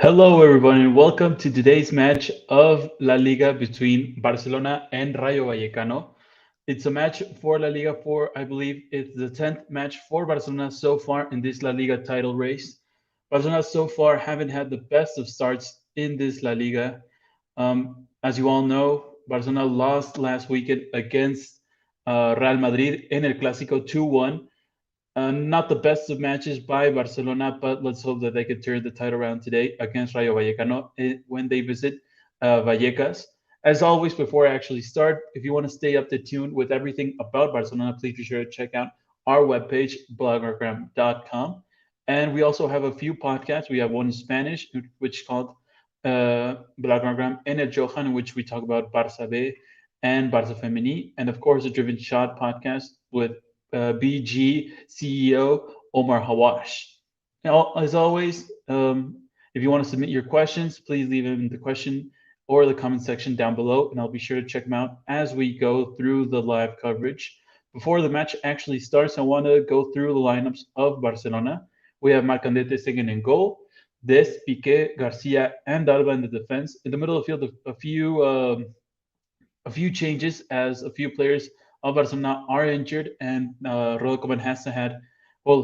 Hello, everyone, and welcome to today's match of La Liga between Barcelona and Rayo Vallecano. It's a match for La Liga for, I believe, it's the 10th match for Barcelona so far in this La Liga title race. Barcelona so far haven't had the best of starts in this La Liga. As you all know, Barcelona lost last weekend against Real Madrid in El Clásico 2-1. Not the best of matches by Barcelona, but let's hope that they could turn the tide around today against Rayo Vallecano when they visit Vallecas. As always, before I actually start, if you want to stay up to tune with everything about Barcelona, please be sure to check out our webpage, blaugranagram.com. And we also have a few podcasts. We have one in Spanish, which is called Blaugranagram en el Johan, in which we talk about Barça B and Barça Femení. And of course, the Driven Shot podcast with BG CEO Omar Hawash. Now, as always, if you want to submit your questions, please leave them in the question or the comment section down below, and I'll be sure to check them out as we go through the live coverage. Before the match actually starts, I want to go through the lineups of Barcelona. We have Marc-André Stegen in goal, Des, Piqué, Garcia, and Alba in the defense. In the middle of the field, a few changes as a few players of Barcelona are injured, and Rodolfo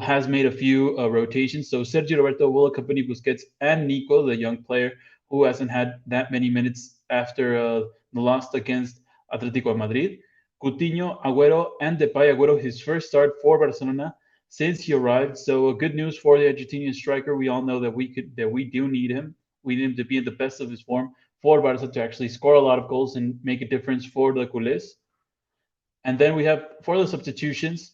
has made a few rotations. So Sergio Roberto will accompany Busquets and Nico, the young player who hasn't had that many minutes after the loss against Atletico de Madrid. Coutinho, Agüero, and Depay. Agüero, his first start for Barcelona since he arrived. So good news for the Argentinian striker. We all know that we do need him. We need him to be in the best of his form for Barca to actually score a lot of goals and make a difference for the Culés. And then we have, for the substitutions,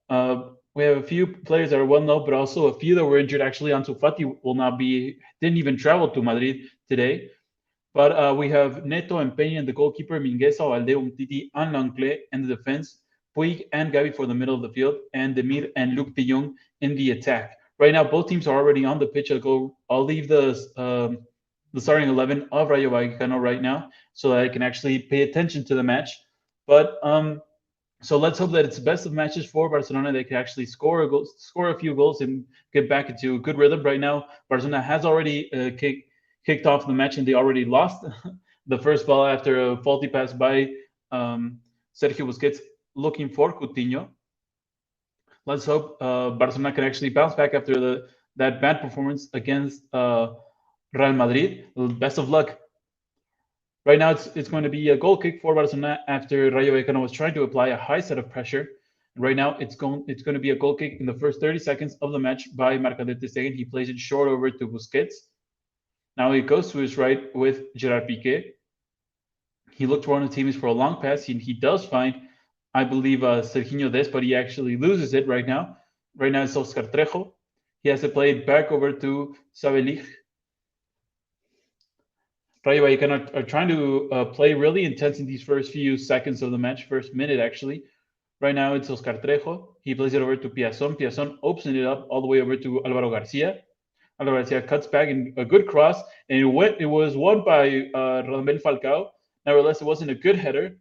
we have a few players that are well known, but also a few that were injured. Actually, Ansu Fati didn't even travel to Madrid today. But we have Neto and Peña and the goalkeeper, Mingueza, Valde, Umtiti, and Langlais in the defense, Puig and Gavi for the middle of the field, and Demir and Luc de Jong in the attack. Right now, both teams are already on the pitch. I'll leave the starting 11 of Rayo Vallecano right now so that I can actually pay attention to the match. But so let's hope that it's the best of matches for Barcelona. They can actually score a few goals, and get back into a good rhythm. Right now, Barcelona has already kicked off the match, and they already lost the first ball after a faulty pass by Sergio Busquets looking for Coutinho. Let's hope Barcelona can actually bounce back after that bad performance against Real Madrid. Best of luck. Right now, it's going to be a goal kick for Barcelona after Rayo Vallecano was trying to apply a high set of pressure. Right now, it's going to be a goal kick in the first 30 seconds of the match by Marc-André Stegen. He plays it short over to Busquets. Now he goes to his right with Gerard Piqué. He looked for one of the teammates for a long pass, and he does find, I believe, Serginho Des, but he actually loses it right now. Right now, it's Oscar Trejo. He has to play it back over to Sabelich. Rayo Vallecano are trying to play really intense in these first few seconds of the match, first minute actually. Right now it's Oscar Trejo. He plays it over to Piazon. Piazon opens it up all the way over to Alvaro Garcia. Alvaro Garcia cuts back in a good cross, and it was won by Radamel Falcao. Nevertheless, it wasn't a good header.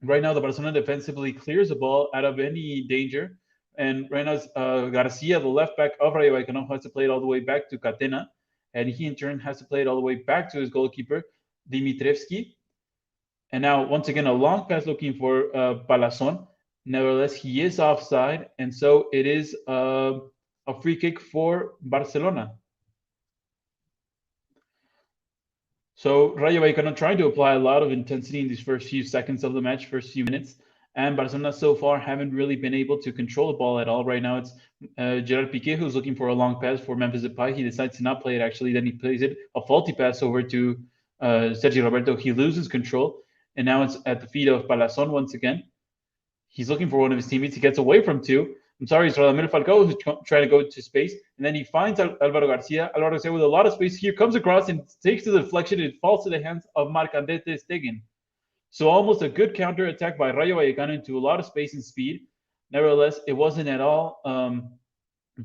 Right now the Barcelona defensively clears the ball out of any danger. And right now Garcia, the left back of Rayo Vallecano, has to play it all the way back to Catena. And he, in turn, has to play it all the way back to his goalkeeper, Dimitrievski. And now, once again, a long pass looking for Palazon. Nevertheless, he is offside, and so it is a free kick for Barcelona. So Rayo Vallecano trying to apply a lot of intensity in these first few seconds of the match, first few minutes. And Barcelona so far haven't really been able to control the ball at all. Right now, it's Gerard Piqué who's looking for a long pass for Memphis Depay. He decides to not play it, actually. Then he plays it, a faulty pass over to Sergio Roberto. He loses control. And now it's at the feet of Palazon once again. He's looking for one of his teammates. He gets away from two. I'm sorry, it's Radamel Falcao who's trying to go to space. And then he finds Alvaro Garcia. Alvaro Garcia with a lot of space here comes across and takes the deflection. It falls to the hands of Marc-André Stegen. So almost a good counter-attack by Rayo Vallecano into a lot of space and speed. Nevertheless, it wasn't at all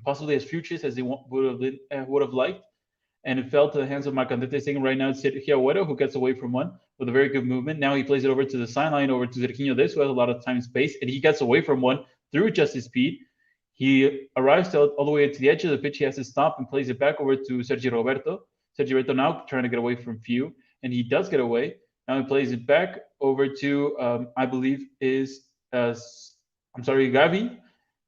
possibly as fruitless as they would have liked. And it fell to the hands of Marc-André Stegen. Right now, it's Sergio Agüero who gets away from one with a very good movement. Now he plays it over to the sideline, over to Serginho Des, who has a lot of time and space. And he gets away from one through just his speed. He arrives all the way to the edge of the pitch. He has to stop and plays it back over to Sergio Roberto. Sergio Roberto now trying to get away from Few, and he does get away. Now he plays it back over to, I believe, Gavi.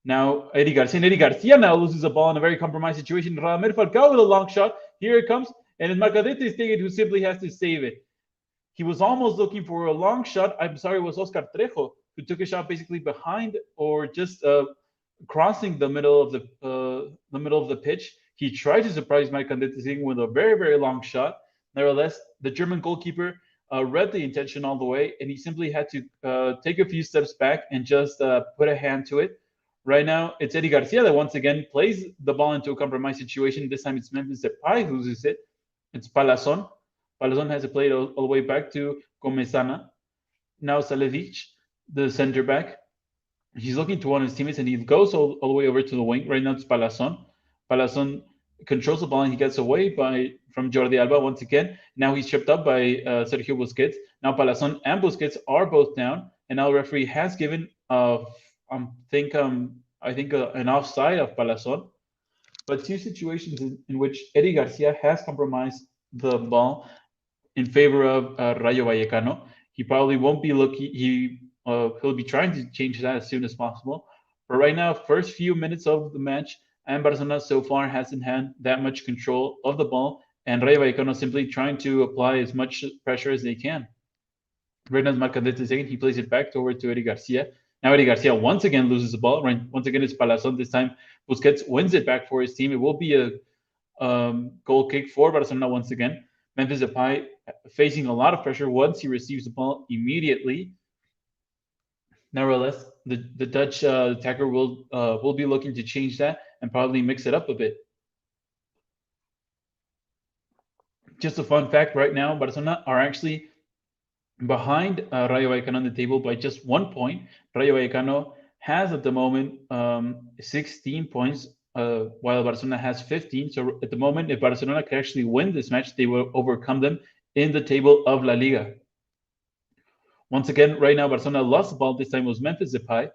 Now Eddie Garcia. And Eddie Garcia now loses the ball in a very compromised situation. Radamel Falcao with a long shot. Here it comes. And it's Marcadete Stegen who simply has to save it. He was almost looking for a long shot. I'm sorry, it was Oscar Trejo who took a shot basically behind or just crossing the middle of the pitch. He tried to surprise Marcadete Stegen with a very, very long shot. Nevertheless, the German goalkeeper read the intention all the way, and he simply had to take a few steps back and just put a hand to it. Right now, it's Eddie Garcia that once again plays the ball into a compromised situation. This time it's Memphis Depay who loses it. It's Palazon. Palazon has to play it all the way back to Comesana. Now Salevic, the center back. He's looking to one of his teammates, and he goes all the way over to the wing. Right now it's Palazon. Palazon controls the ball, and he gets away from Jordi Alba once again. Now he's tripped up by Sergio Busquets. Now Palazon and Busquets are both down, and now the referee has given I think an offside of Palazon, but two situations in which Eddie Garcia has compromised the ball in favor of Rayo Vallecano. He probably won't be looking. He'll be trying to change that as soon as possible. But right now, first few minutes of the match, and Barcelona so far hasn't had that much control of the ball, and Rayo Vallecano simply trying to apply as much pressure as they can. Right now, Marcadete Stegen, he plays it back over to Eddie Garcia. Now Eddie Garcia once again loses the ball. Right, once again it's Palazon. This time Busquets wins it back for his team. It will be a goal kick for Barcelona once again. Memphis Depay facing a lot of pressure once he receives the ball immediately. Nevertheless, the Dutch attacker will be looking to change that and probably mix it up a bit. Just a fun fact: right now, Barcelona are actually behind Rayo Vallecano on the table by just 1 point. Rayo Vallecano has at the moment 16 points, while Barcelona has 15. So at the moment, if Barcelona can actually win this match, they will overcome them in the table of La Liga. Once again, right now, Barcelona lost the ball. This time it was Memphis Depay.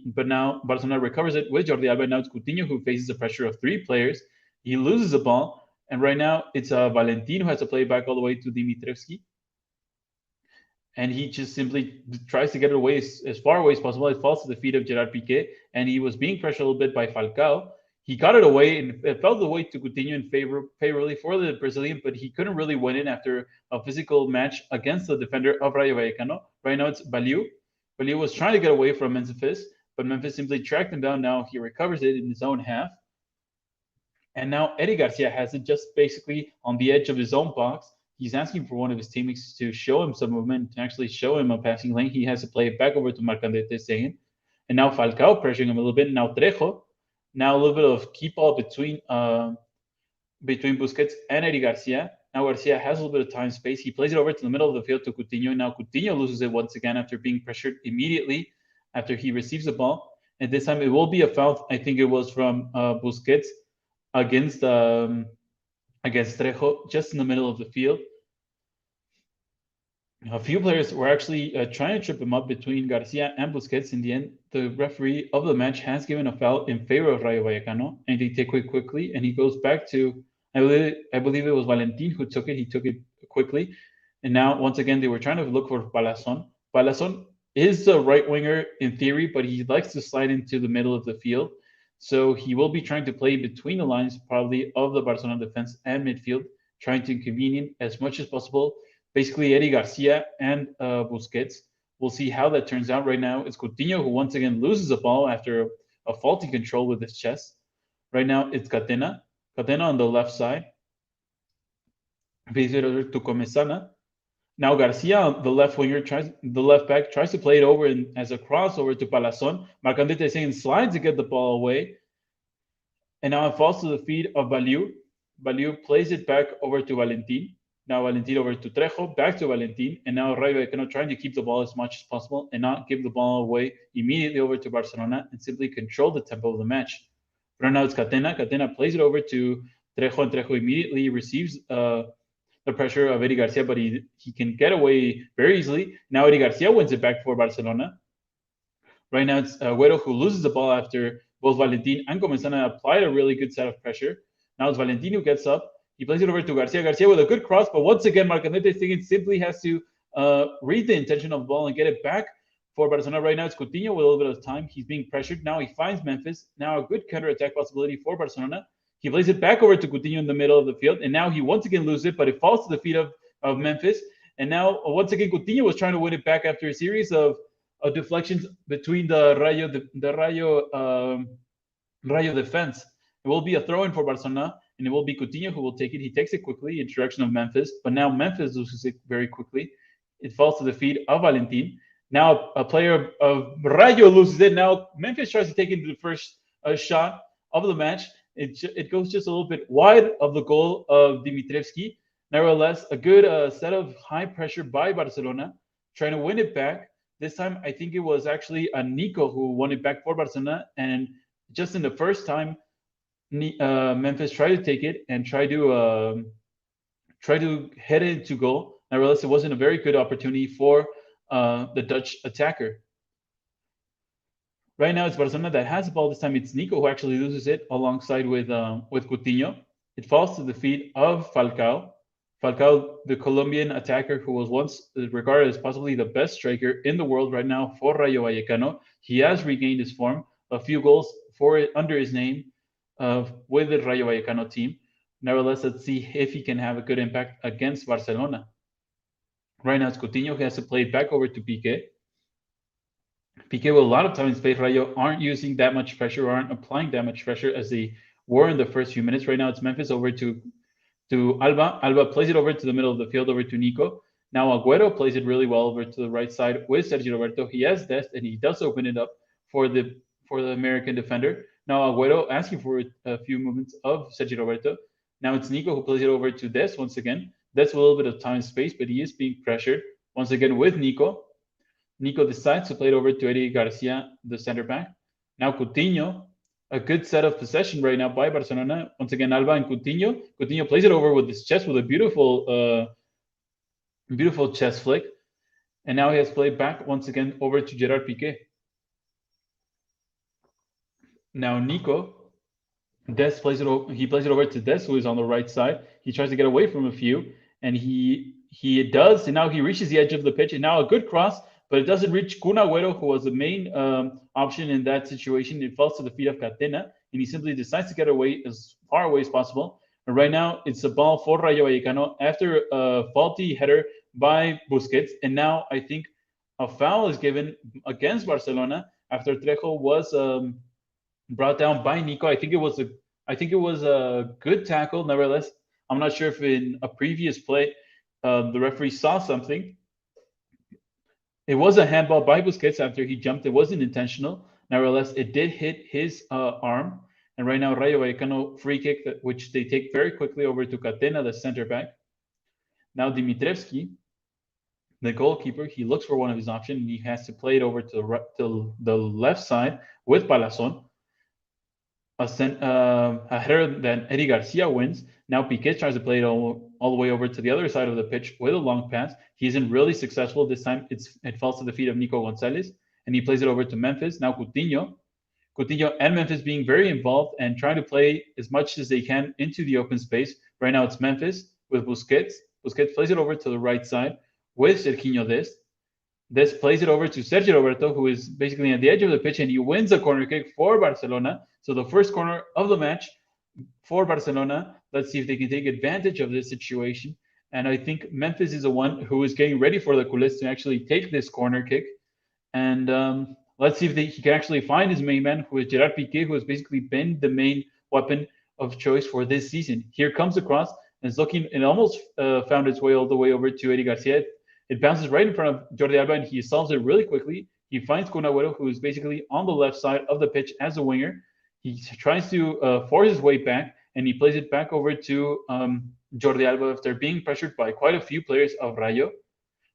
But now Barcelona recovers it with Jordi Alba. Now it's Coutinho who faces the pressure of 3 players. He loses the ball. And right now, it's Valentin who has to play back all the way to Dimitrievski. And he just simply tries to get it away as far away as possible. It falls to the feet of Gerard Piqué, and he was being pressured a little bit by Falcao. He got it away, and it fell the way to Coutinho in favorably for the Brazilian, but he couldn't really win it after a physical match against the defender of Rayo Vallecano. Right now it's Baliu. Baliu was trying to get away from Memphis, but Memphis simply tracked him down. Now he recovers it in his own half. And now Eddie Garcia has it just basically on the edge of his own box. He's asking for one of his teammates to show him some movement, to actually show him a passing lane. He has to play it back over to Marcadete Stegen. And now Falcao pressuring him a little bit. Now Trejo. Now a little bit of keep ball between Busquets and Eddie Garcia. Now Garcia has a little bit of time space. He plays it over to the middle of the field to Coutinho. Now Coutinho loses it once again after being pressured immediately after he receives the ball. And this time it will be a foul. I think it was from Busquets against Trejo, just in the middle of the field. A few players were actually trying to trip him up between Garcia and Busquets. In the end, the referee of the match has given a foul in favor of Rayo Vallecano, and they take it quickly, and he goes back to, I believe it was Valentin who took it. He took it quickly, and now, once again, they were trying to look for Palazon. Palazon is the right winger in theory, but he likes to slide into the middle of the field, so he will be trying to play between the lines, probably, of the Barcelona defense and midfield, trying to inconvenience as much as possible basically Eddie Garcia and Busquets. We'll see how that turns out. Right now, it's Coutinho who once again loses the ball after a faulty control with his chest. Right now, it's Catena. Catena on the left side. To Comesana. Now Garcia, the left winger, the left back, tries to play it over as a crossover to Palazon. Marcadete Stegen slides to get the ball away. And now it falls to the feet of Baliu. Baliu plays it back over to Valentin. Now Valentin over to Trejo, back to Valentin, and now Rayo Vallecano trying to keep the ball as much as possible and not give the ball away immediately over to Barcelona and simply control the tempo of the match. Right now it's Catena. Catena plays it over to Trejo, and Trejo immediately receives the pressure of Eddie Garcia, but he can get away very easily. Now Eddie Garcia wins it back for Barcelona. Right now it's Agüero who loses the ball after both Valentin and Comesana applied a really good set of pressure. Now it's Valentin who gets up. He plays it over to Garcia. Garcia with a good cross, but once again, Marcanete simply has to read the intention of the ball and get it back for Barcelona. Right now, it's Coutinho with a little bit of time. He's being pressured. Now he finds Memphis. Now a good counter-attack possibility for Barcelona. He plays it back over to Coutinho in the middle of the field, and now he once again loses it, but it falls to the feet of Memphis. And now, once again, Coutinho was trying to win it back after a series of deflections between the Rayo defense. It will be a throw-in for Barcelona, and it will be Coutinho who will take it. He takes it quickly in direction of Memphis, but now Memphis loses it very quickly. It falls to the feet of Valentin. Now a player of Rayo loses it. Now Memphis tries to take it into the first shot of the match. It goes just a little bit wide of the goal of Dimitrievski. Nevertheless, a good set of high pressure by Barcelona, trying to win it back. This time, I think it was actually Nico who won it back for Barcelona. And just in the first time, Memphis tried to take it and try to head it into goal. Nevertheless, it wasn't a very good opportunity for the Dutch attacker. Right now, it's Barcelona that has the ball. This time, it's Nico who actually loses it alongside with Coutinho. It falls to the feet of Falcao. Falcao, the Colombian attacker who was once regarded as possibly the best striker in the world right now for Rayo Vallecano. He has regained his form. A few goals under his name with the Rayo Vallecano team. Nevertheless, let's see if he can have a good impact against Barcelona. Right now, it's Coutinho who has to play it back over to Piqué. Piqué will a lot of times face Rayo aren't using that much pressure, aren't applying that much pressure as they were in the first few minutes. Right now, it's Memphis over to Alba. Alba plays it over to the middle of the field, over to Nico. Now Agüero plays it really well over to the right side with Sergio Roberto. He has Dest, and he does open it up for the American defender. Now Agüero asking for a few movements of Sergio Roberto. Now it's Nico who plays it over to Dest once again. Dest with a little bit of time and space, but he is being pressured once again with Nico. Nico decides to play it over to Eddie Garcia, the center back. Now Coutinho, a good set of possession right now by Barcelona. Once again, Alba and Coutinho. Coutinho plays it over with his chest with a beautiful chest flick. And now he has played back once again over to Gerard Piqué. Now Nico, Dest plays it over to Dest, who is on the right side. He tries to get away from a few, and he does. And now he reaches the edge of the pitch, and now a good cross, but it doesn't reach Kun Agüero, who was the main option in that situation. It falls to the feet of Catena, and he simply decides to get away as far away as possible. And right now, it's a ball for Rayo Vallecano after a faulty header by Busquets. And now I think a foul is given against Barcelona after Trejo was brought down by Nico. I think it was a good tackle. Nevertheless, I'm not sure if in a previous play the referee saw something. It was a handball by Busquets after he jumped. It wasn't intentional. Nevertheless, it did hit his arm. And right now, Rayo Vallecano free kick, which they take very quickly over to Catena, the center back. Now Dimitrievski, the goalkeeper, he looks for one of his options, and he has to play it over to the left side with Palazon. A header that Eddie Garcia wins. Now Piqué tries to play it all the way over to the other side of the pitch with a long pass. He isn't really successful this time. It falls to the feet of Nico Gonzalez, and he plays it over to Memphis. Now Coutinho and Memphis being very involved and trying to play as much as they can into the open space. Right now it's Memphis with Busquets. Busquets plays it over to the right side with Serginho Dest. Dest plays it over to Sergio Roberto, who is basically at the edge of the pitch, and he wins a corner kick for Barcelona. So the first corner of the match for Barcelona. Let's see if they can take advantage of this situation. And I think Memphis is the one who is getting ready for the Culés to actually take this corner kick. And let's see if he can actually find his main man, who is Gerard Piqué, who has basically been the main weapon of choice for this season. Here comes the cross, and it's looking, it almost found its way all the way over to Eddie Garcia. It bounces right in front of Jordi Alba, and he solves it really quickly. He finds Kun Agüero, who is basically on the left side of the pitch as a winger. He tries to force his way back, and he plays it back over to Jordi Alba after being pressured by quite a few players of Rayo.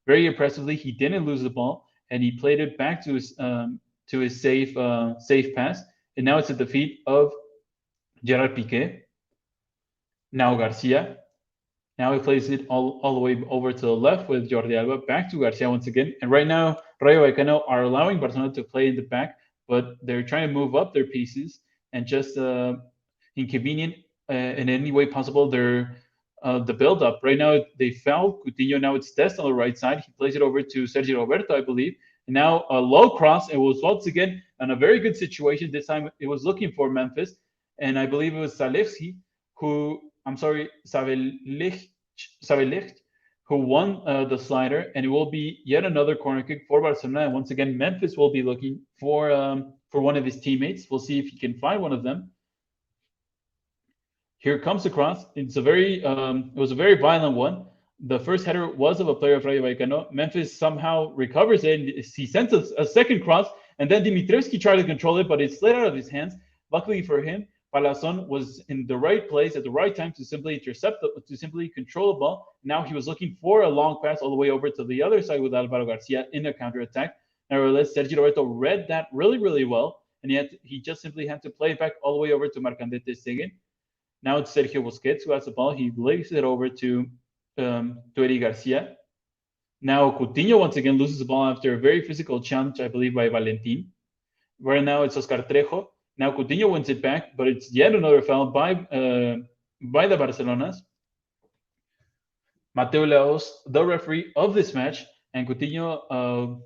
Very impressively, he didn't lose the ball, and he played it back to his safe pass. And now it's at the feet of Gerard Piqué. Now Garcia. Now he plays it all the way over to the left with Jordi Alba, back to Garcia once again. And right now, Rayo Vallecano are allowing Barcelona to play in the back, but they're trying to move up their pieces and just inconvenient in any way possible. They're the build-up. Right now, they foul Coutinho. Now it's Dest on the right side. He plays it over to Sergio Roberto, I believe. And now a low cross. It was once again in a very good situation. This time it was looking for Memphis. And I believe it was Salevski who, I'm sorry, Savelich, who won the slider. And it will be yet another corner kick for Barcelona. And once again, Memphis will be looking for one of his teammates. We'll see if he can find one of them. Here comes the cross. It was a very violent one. The first header was of a player of Rayo Vallecano. Memphis somehow recovers it. And he sends a second cross, and then Dimitrievski tried to control it, but it slid out of his hands. Luckily for him, Palazon was in the right place at the right time to simply to simply control the ball. Now he was looking for a long pass all the way over to the other side with Alvaro Garcia in a counterattack. Nevertheless, Sergio Roberto read that really, really well, and yet he just simply had to play it back all the way over to Marcandete Stegen. Now it's Sergio Busquets who has the ball. He lays it over to Eric Garcia. Now Coutinho once again loses the ball after a very physical challenge, I believe, by Valentin. Right now it's Oscar Trejo. Now Coutinho wins it back, but it's yet another foul by the Barcelonas. Mateo Laos, the referee of this match, and Coutinho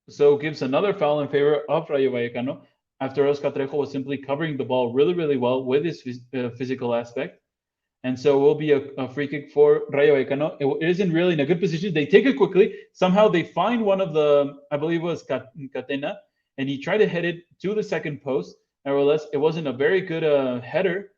so gives another foul in favor of Rayo Vallecano, after Oscar Trejo was simply covering the ball really, really well with his physical aspect. And so it will be a free kick for Rayo Vallecano. It isn't really in a good position. They take it quickly. Somehow they find one of the, I believe it was Catena, and he tried to head it to the second post. Nevertheless, it wasn't a very good header.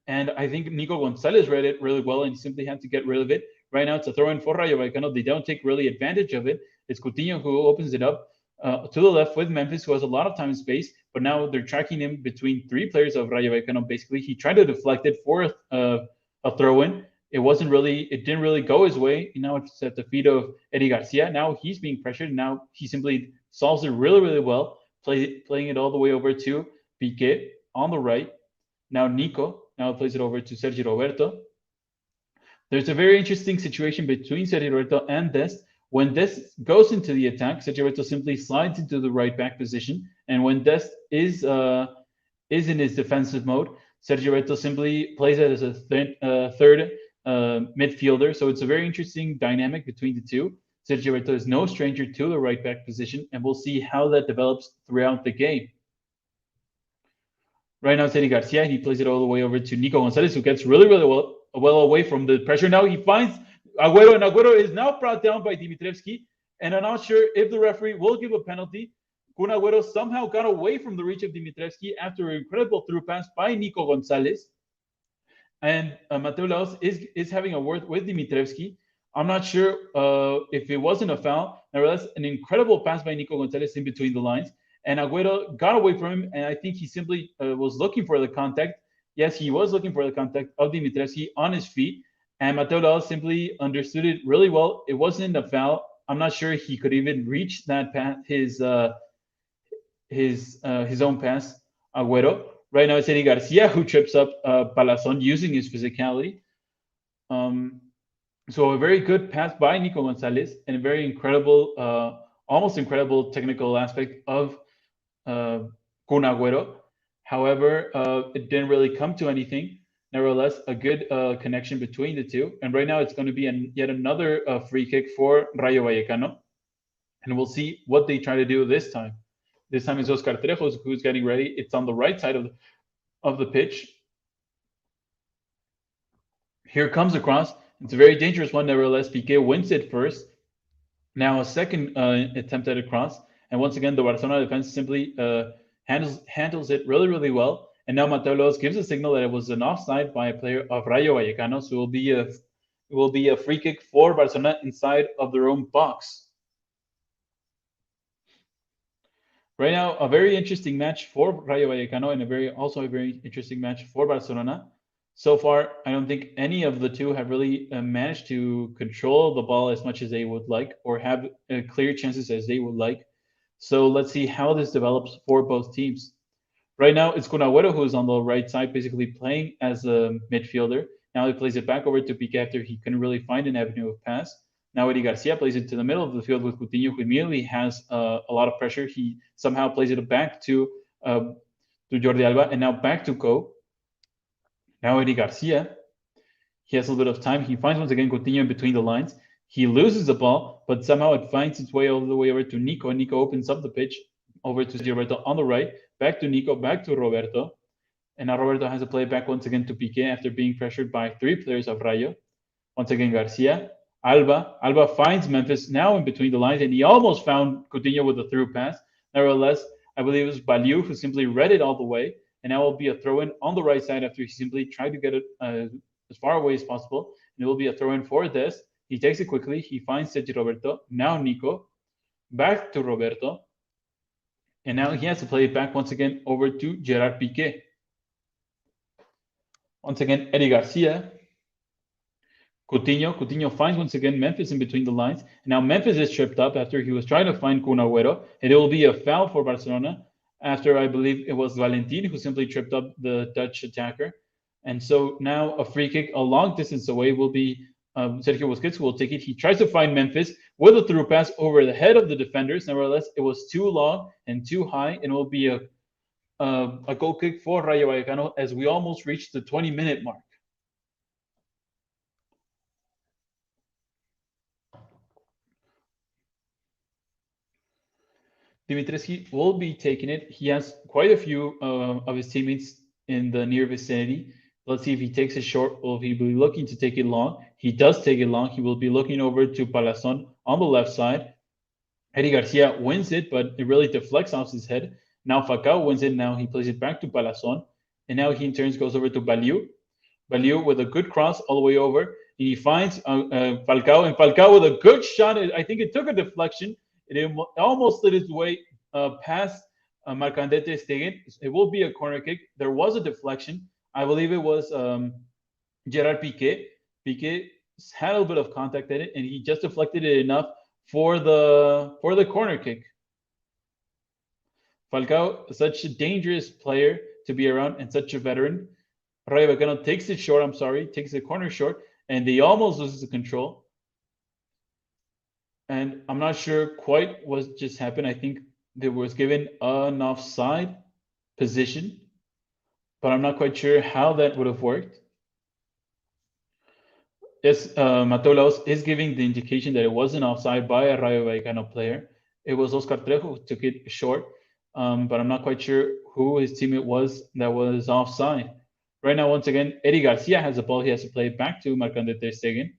And I think Nico Gonzalez read it really well and simply had to get rid of it. Right now, it's a throw-in for Rayo Vallecano. They don't take really advantage of it. It's Coutinho who opens it up to the left with Memphis, who has a lot of time and space, but now they're tracking him between three players of Rayo Vallecano. Basically, he tried to deflect it for a throw-in. It didn't really go his way. Now it's at the feet of Eddie Garcia. Now he's being pressured. Now he simply solves it really, really well, playing it all the way over to Piqué on the right. Now Nico plays it over to Sergio Roberto. There's a very interesting situation between Sergio Roberto and Dest. When Dest goes into the attack, Sergio Roberto simply slides into the right back position. And when Dest is in his defensive mode, Sergio Roberto simply plays it as a third midfielder. So it's a very interesting dynamic between the two. Sergio Roberto is no stranger to the right back position, and we'll see how that develops throughout the game. Right now, it's Eddie Garcia. He plays it all the way over to Nico Gonzalez, who gets really, really well away from the pressure. Now he finds Agüero, and Agüero is now brought down by Dimitrievski, and I'm not sure if the referee will give a penalty. Kun Agüero somehow got away from the reach of Dimitrievski after an incredible through pass by Nico Gonzalez. And Mateo Laos is having a word with Dimitrievski. I'm not sure if it wasn't a foul. Nevertheless, an incredible pass by Nico Gonzalez in between the lines. And Agüero got away from him, and I think he simply was looking for the contact. Yes, he was looking for the contact of Dimitrievski on his feet. And Mateo Laos simply understood it really well. It wasn't a foul. I'm not sure he could even reach that pass, his own pass, Agüero. Right now, it's Eddie Garcia who trips up Palazon using his physicality. So a very good pass by Nico Gonzalez and a very incredible, almost incredible technical aspect of Kun Agüero. However, it didn't really come to anything. Nevertheless, a good connection between the two. And right now, it's going to be yet another free kick for Rayo Vallecano. And we'll see what they try to do this time. This time it's Oscar Trejo who's getting ready. It's on the right side of the pitch. Here comes the cross. It's a very dangerous one. Nevertheless, Piqué wins it first. Now a second attempt at a cross. And once again, the Barcelona defense simply handles it really, really well. And now Mateo Laos gives a signal that it was an offside by a player of Rayo Vallecano. So it will be a free kick for Barcelona inside of their own box. Right now, a very interesting match for Rayo Vallecano and also a very interesting match for Barcelona. So far, I don't think any of the two have really managed to control the ball as much as they would like or have clear chances as they would like. So let's see how this develops for both teams. Right now, it's Kun Agüero who's on the right side, basically playing as a midfielder. Now he plays it back over to Piqué after he couldn't really find an avenue of pass. Now Eddie Garcia plays it to the middle of the field with Coutinho, who immediately has a lot of pressure. He somehow plays it back to Jordi Alba, and now back to Go. Now Eddie Garcia. He has a little bit of time. He finds once again Coutinho in between the lines. He loses the ball, but somehow it finds its way all the way over to Nico, and Nico opens up the pitch over to Roberto on the right, back to Nico, back to Roberto. And now Roberto has to play back once again to Piqué after being pressured by 3 players of Rayo. Once again, Garcia, Alba. Alba finds Memphis now in between the lines, and he almost found Coutinho with a through pass. Nevertheless, I believe it was Baliu who simply read it all the way, and now will be a throw-in on the right side after he simply tried to get it as far away as possible. And it will be a throw-in for this. He takes it quickly. He finds Sergio Roberto. Now Nico. Back to Roberto. And now he has to play it back once again over to Gerard Piqué. Once again, Eddie Garcia. Coutinho finds once again Memphis in between the lines. And now Memphis is tripped up after he was trying to find Kun Agüero. And it will be a foul for Barcelona after I believe it was Valentin who simply tripped up the Dutch attacker. And so now a free kick a long distance away will be Sergio Busquets who will take it. He tries to find Memphis with a through pass over the head of the defenders. Nevertheless, it was too long and too high, and it will be a goal kick for Rayo Vallecano as we almost reached the 20-minute mark. Dimitrescu will be taking it. He has quite a few of his teammates in the near vicinity. Let's see if he takes it short or if he'll be looking to take it long. He does take it long. He will be looking over to Palazon on the left side. Eddie Garcia wins it, but it really deflects off his head. Now Falcao wins it. Now he plays it back to Palazon. And now he in turn goes over to Baliu. Baliu with a good cross all the way over. And he finds Falcao. And Falcao with a good shot. I think it took a deflection. It almost slid its way past Marc-André ter Stegen. It will be a corner kick. There was a deflection. I believe it was Gerard Piqué. Piqué had a little bit of contact at it, and he just deflected it enough for the corner kick. Falcao, such a dangerous player to be around and such a veteran. Rayo Vallecano takes it short. Takes the corner short, and they almost loses the control. And I'm not sure quite what just happened. I think there was given an offside position, but I'm not quite sure how that would have worked. Yes, Mateo Laos is giving the indication that it was an offside by a Rayo Vallecano player. It was Oscar Trejo who took it short, but I'm not quite sure who his teammate was that was offside. Right now, once again, Eddie Garcia has the ball. He has to play it back to Marc-André ter Stegen.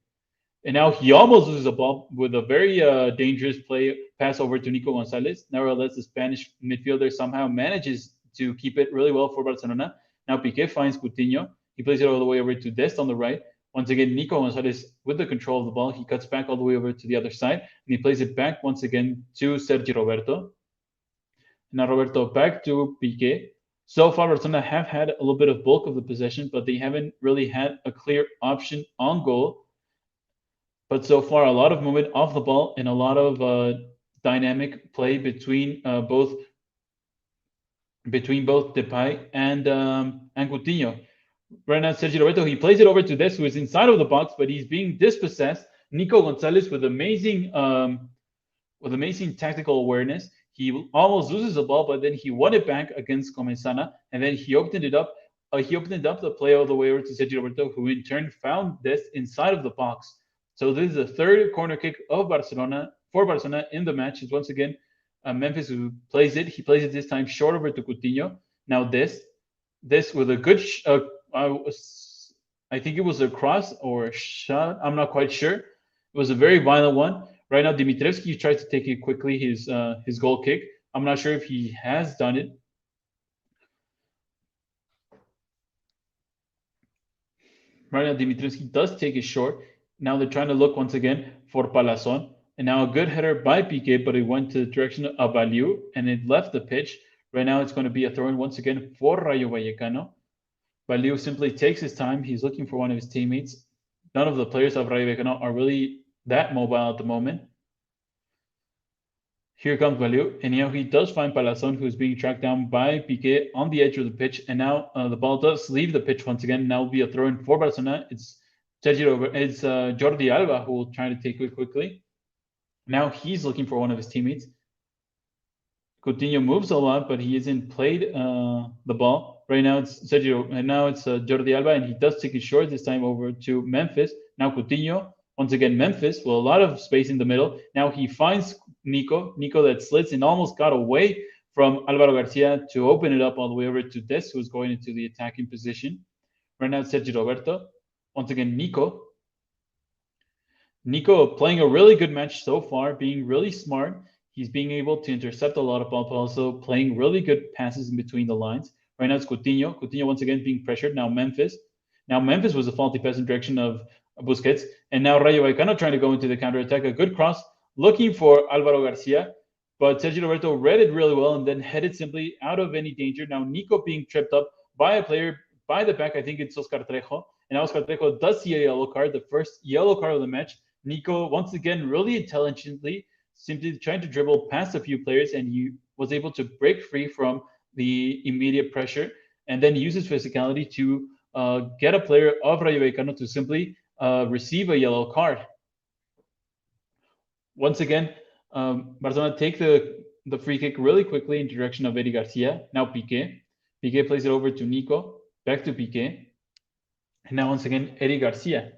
And now he almost loses the ball with a very dangerous play pass over to Nico Gonzalez. Nevertheless, the Spanish midfielder somehow manages to keep it really well for Barcelona. Now Piqué finds Coutinho. He plays it all the way over to Dest on the right. Once again, Nico Gonzalez with the control of the ball. He cuts back all the way over to the other side. And he plays it back once again to Sergio Roberto. Now Roberto back to Piqué. So far, Barcelona have had a little bit of bulk of the possession, but they haven't really had a clear option on goal. But so far, a lot of movement off the ball and a lot of dynamic play between both Depay and Coutinho. Right now, Sergio Roberto, he plays it over to Des, who is inside of the box, but he's being dispossessed. Nico Gonzalez with amazing tactical awareness. He almost loses the ball, but then he won it back against Comensana, and then he opened it up. He opened up the play all the way over to Sergio Roberto, who in turn found Des inside of the box. So this is the third corner kick of Barcelona for Barcelona in the match. It's once again Memphis who plays it. He plays it this time short over to Coutinho. Now this with a good, I think it was a cross or a shot. I'm not quite sure. It was a very violent one. Right now, Dimitrescu tries to take it quickly, his goal kick. I'm not sure if he has done it. Right now, Dimitrescu does take it short. Now they're trying to look once again for Palazon. And now a good header by Piqué, but it went to the direction of Baliu, and it left the pitch. Right now it's going to be a throw-in once again for Rayo Vallecano. Baliu simply takes his time. He's looking for one of his teammates. None of the players of Rayo Vallecano are really that mobile at the moment. Here comes Baliu, and now he does find Palazon, who's being tracked down by Piqué on the edge of the pitch. And now the ball does leave the pitch once again. Now will be a throw-in for Barcelona. It's Jordi Alba who will try to take it quickly. Now he's looking for one of his teammates. Coutinho moves a lot, but he hasn't played the ball. Right now it's Sergio, and now it's Jordi Alba, and he does take it short this time over to Memphis. Now Coutinho, once again Memphis, with a lot of space in the middle. Now he finds Nico that slits and almost got away from Alvaro Garcia to open it up all the way over to Des, who's going into the attacking position. Right now it's Sergio Roberto. Once again, Nico playing a really good match so far, being really smart. He's being able to intercept a lot of ball, but also playing really good passes in between the lines. Right now it's Coutinho. Coutinho once again being pressured. Now Memphis. Now Memphis was a faulty pass in direction of Busquets. And now Rayo Vallecano trying to go into the counterattack. A good cross looking for Alvaro Garcia. But Sergio Roberto read it really well and then headed simply out of any danger. Now Nico being tripped up by a player by the back. I think it's Oscar Trejo. And Oscar Trejo does see a yellow card, the first yellow card of the match. Nico, once again, really intelligently, simply trying to dribble past a few players, and he was able to break free from the immediate pressure and then use his physicality to get a player of Rayo Vallecano to simply receive a yellow card. Once again, Barcelona take the free kick really quickly in direction of Eddie Garcia. Now Piqué. Piqué plays it over to Nico. Back to Piqué. And now once again, Eddie Garcia.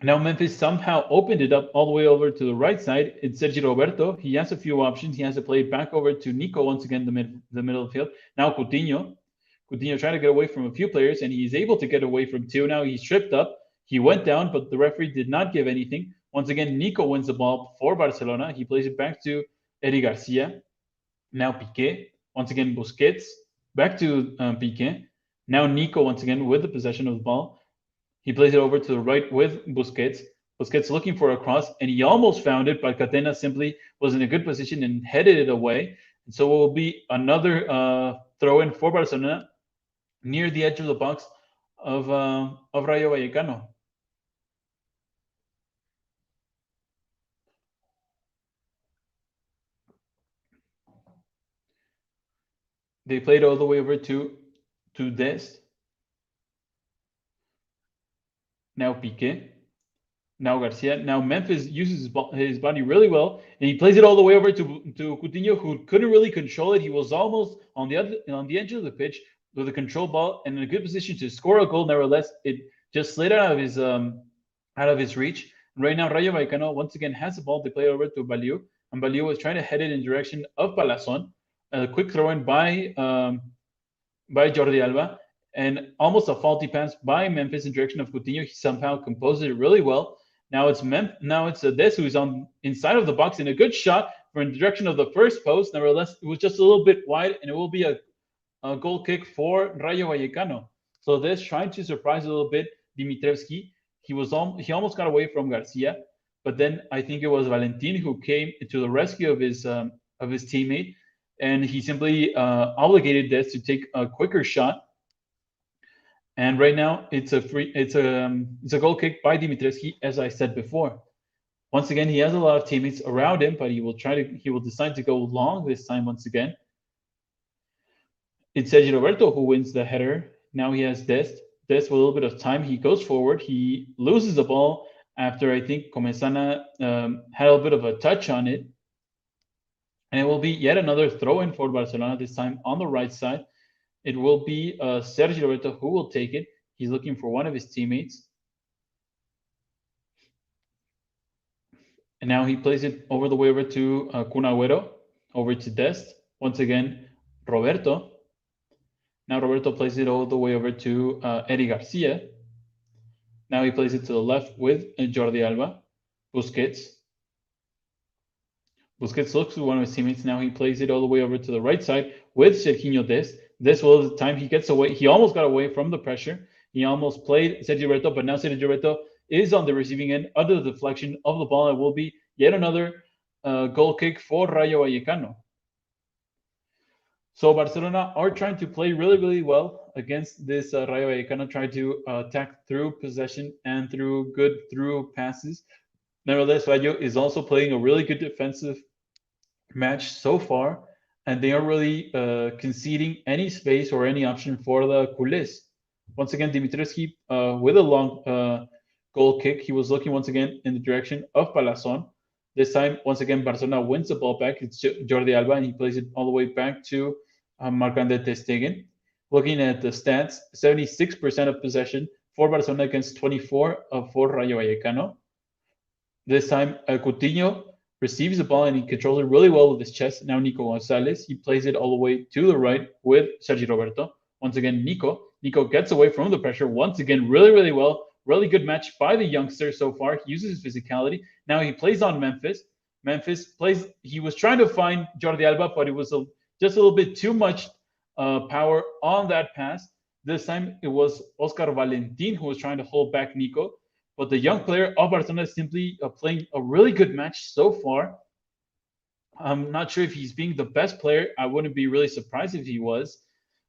Now Memphis somehow opened it up all the way over to the right side. It's Sergio Roberto. He has a few options. He has to play back over to Nico once again, the middle of the field. Now Coutinho. Coutinho trying to get away from a few players, and he's able to get away from two. Now he's tripped up. He went down, but the referee did not give anything. Once again, Nico wins the ball for Barcelona. He plays it back to Eddie Garcia. Now Piqué. Once again, Busquets. Back to Piqué. Now Nico once again with the possession of the ball. He plays it over to the right with Busquets. Busquets looking for a cross, and he almost found it, but Catena simply was in a good position and headed it away. And so it will be another throw-in for Barcelona near the edge of the box of Rayo Vallecano. They played all the way over to Dest. Now Piqué. Now Garcia. Now Memphis uses his body really well, and he plays it all the way over to Coutinho, who couldn't really control it. He was almost on the edge of the pitch with a control ball and in a good position to score a goal. Nevertheless, it just slid out of his reach. And right now, Rayo Vallecano once again has the ball. They play it over to Baliu, and Baliu was trying to head it in direction of Palazon. A quick throw in by Jordi Alba. And almost a faulty pass by Memphis in direction of Coutinho. He somehow composed it really well. Now it's Des who's on inside of the box in a good shot from the direction of the first post. Nevertheless, it was just a little bit wide, and it will be a goal kick for Rayo Vallecano. So Des trying to surprise a little bit Dimitrievski. He almost got away from Garcia, but then I think it was Valentin who came to the rescue of his teammate, and he simply obligated Des to take a quicker shot. And right now, it's a goal kick by Dimitrievski, as I said before. Once again, he has a lot of teammates around him, but he will decide to go long this time once again. It's Sergio Roberto who wins the header. Now he has Dest. Dest with a little bit of time. He goes forward. He loses the ball after I think Comesana had a bit of a touch on it. And it will be yet another throw-in for Barcelona, this time on the right side. It will be Sergio Roberto who will take it. He's looking for one of his teammates. And now he plays it over the way over to Kun Agüero, over to Dest. Once again, Roberto. Now Roberto plays it all the way over to Eddie Garcia. Now he plays it to the left with Jordi Alba. Busquets. Busquets looks to one of his teammates. Now he plays it all the way over to the right side with Serginho Dest. This was the time he gets away. He almost got away from the pressure. He almost played Sergio Roberto, but now Sergio Roberto is on the receiving end under the deflection of the ball. It will be yet another goal kick for Rayo Vallecano. So Barcelona are trying to play really, really well against this Rayo Vallecano, try to attack through possession and through good through passes. Nevertheless, Rayo is also playing a really good defensive match so far, and they aren't really conceding any space or any option for the Culés. Once again, Dimitrievski with a long goal kick. He was looking once again in the direction of Palazon. This time, once again, Barcelona wins the ball back. It's Jordi Alba, and he plays it all the way back to Marc-André ter Stegen. Looking at the stats, 76% of possession for Barcelona against 24 for Rayo Vallecano. This time, Coutinho receives the ball and he controls it really well with his chest. Now Nico Gonzalez, he plays it all the way to the right with Sergi Roberto. Once again, Nico gets away from the pressure. Once again, really, really well. Really good match by the youngster so far. He uses his physicality. Now he plays on Memphis. He was trying to find Jordi Alba, but it was just a little bit too much power on that pass. This time it was Oscar Valentin who was trying to hold back Nico. But the young player of Barcelona is simply playing a really good match so far. I'm not sure if he's being the best player. I wouldn't be really surprised if he was.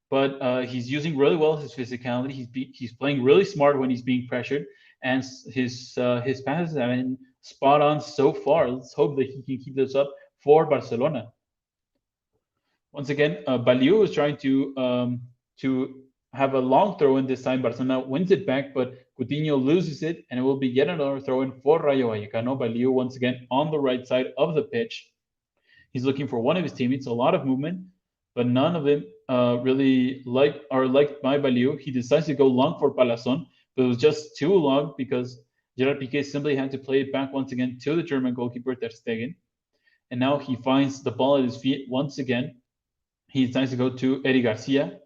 But he's using really well his physicality. He's playing really smart when he's being pressured. And his passes have been spot on so far. Let's hope that he can keep this up for Barcelona. Once again, Baliu is trying to have a long throw in this time. Barcelona wins it back, but Coutinho loses it, and it will be yet another throw in for Rayo Vallecano. Baliu once again on the right side of the pitch. He's looking for one of his teammates, a lot of movement, but none of them really liked by Baliu. He decides to go long for Palazon, but it was just too long because Gerard Piqué simply had to play it back once again to the German goalkeeper ter Stegen. And now he finds the ball at his feet once again. He decides to go to Eric Garcia.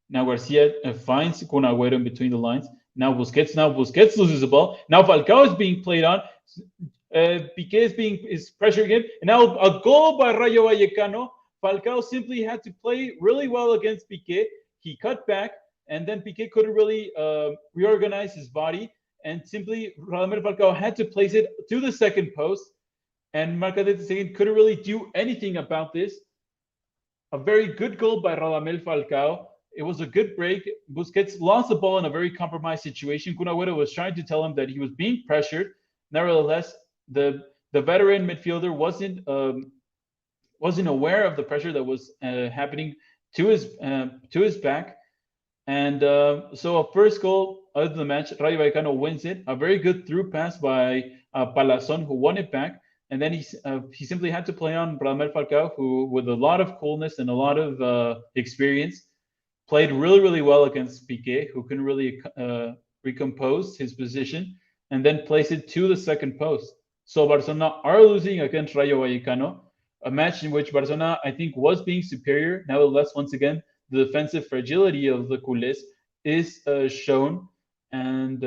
Now Garcia finds Kun Agüero in between the lines. Now Busquets loses the ball. Now Falcao is being played on. Piqué is pressuring him. And now a goal by Rayo Vallecano. Falcao simply had to play really well against Piqué. He cut back, and then Piqué couldn't really reorganize his body. And simply Radamel Falcao had to place it to the second post. And Marc-André ter Stegen couldn't really do anything about this. A very good goal by Radamel Falcao. It was a good break. Busquets lost the ball in a very compromised situation. Kun Agüero was trying to tell him that he was being pressured. Nevertheless, the veteran midfielder wasn't aware of the pressure that was happening to his back. And so a first goal of the match, Rayo Vallecano wins it. A very good through pass by Palazon, who won it back. And then he simply had to play on Radamel Falcao, who, with a lot of coolness and a lot of experience, played really, really well against Piqué, who couldn't really recompose his position, and then place it to the second post. So Barcelona are losing against Rayo Vallecano, a match in which Barcelona, I think, was being superior. Nevertheless, once again, the defensive fragility of the Culés is shown. And,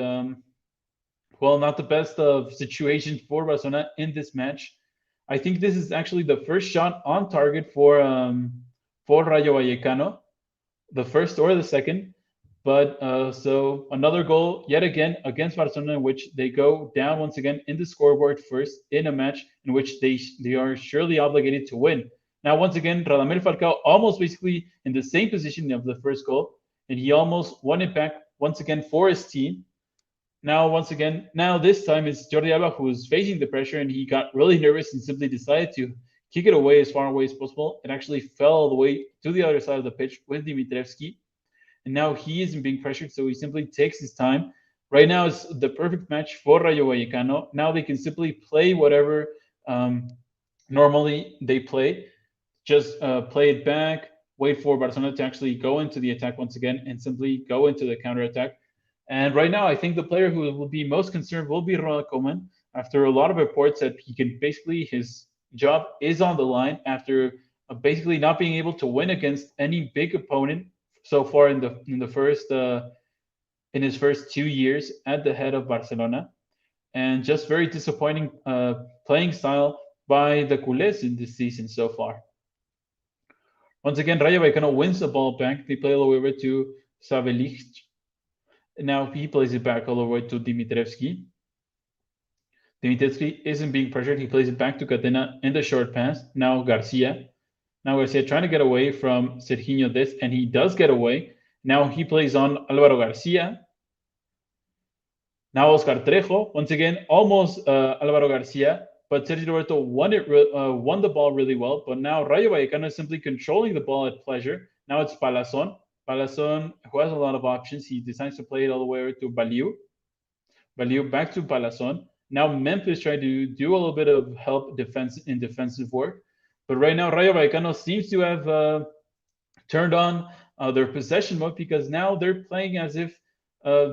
well, not the best of situations for Barcelona in this match. I think this is actually the first shot on target for Rayo Vallecano, the first or the second. But so another goal yet again against Barcelona, in which they go down once again in the scoreboard first in a match in which they are surely obligated to win. Now, once again, Radamel Falcao almost basically in the same position of the first goal, and he almost won it back once again for his team. Now, this time it's Jordi Alba who is facing the pressure, and he got really nervous and simply decided to kick it away as far away as possible. It actually fell all the way to the other side of the pitch with Dimitrievski. And now he isn't being pressured, so he simply takes his time. Right now, it's the perfect match for Rayo Vallecano. Now they can simply play whatever normally they play. Just play it back, wait for Barcelona to actually go into the attack once again, and simply go into the counterattack. And right now, I think the player who will be most concerned will be Ronald Koeman, after a lot of reports that his job is on the line after basically not being able to win against any big opponent so far in his first 2 years at the head of Barcelona, and just very disappointing playing style by the Culés in this season so far. Once again, Rayo Vallecano wins the ball back. They play all the way over to Savelich. Now he plays it back all the way to Dimitrievski. Dimitrievski isn't being pressured. He plays it back to Catena in the short pass. Now Garcia trying to get away from Serginho Dest, and he does get away. Now he plays on Álvaro Garcia. Now Oscar Trejo, once again, almost Álvaro Garcia, but Sergio Roberto won the ball really well. But now Rayo Vallecano is simply controlling the ball at pleasure. Now it's Palazon. Palazon, who has a lot of options, he decides to play it all the way to Baliu. Baliu back to Palazon. Now Memphis tried to do a little bit of help defensive work, but right now Rayo Vallecano seems to have turned on their possession mode because now they're playing as if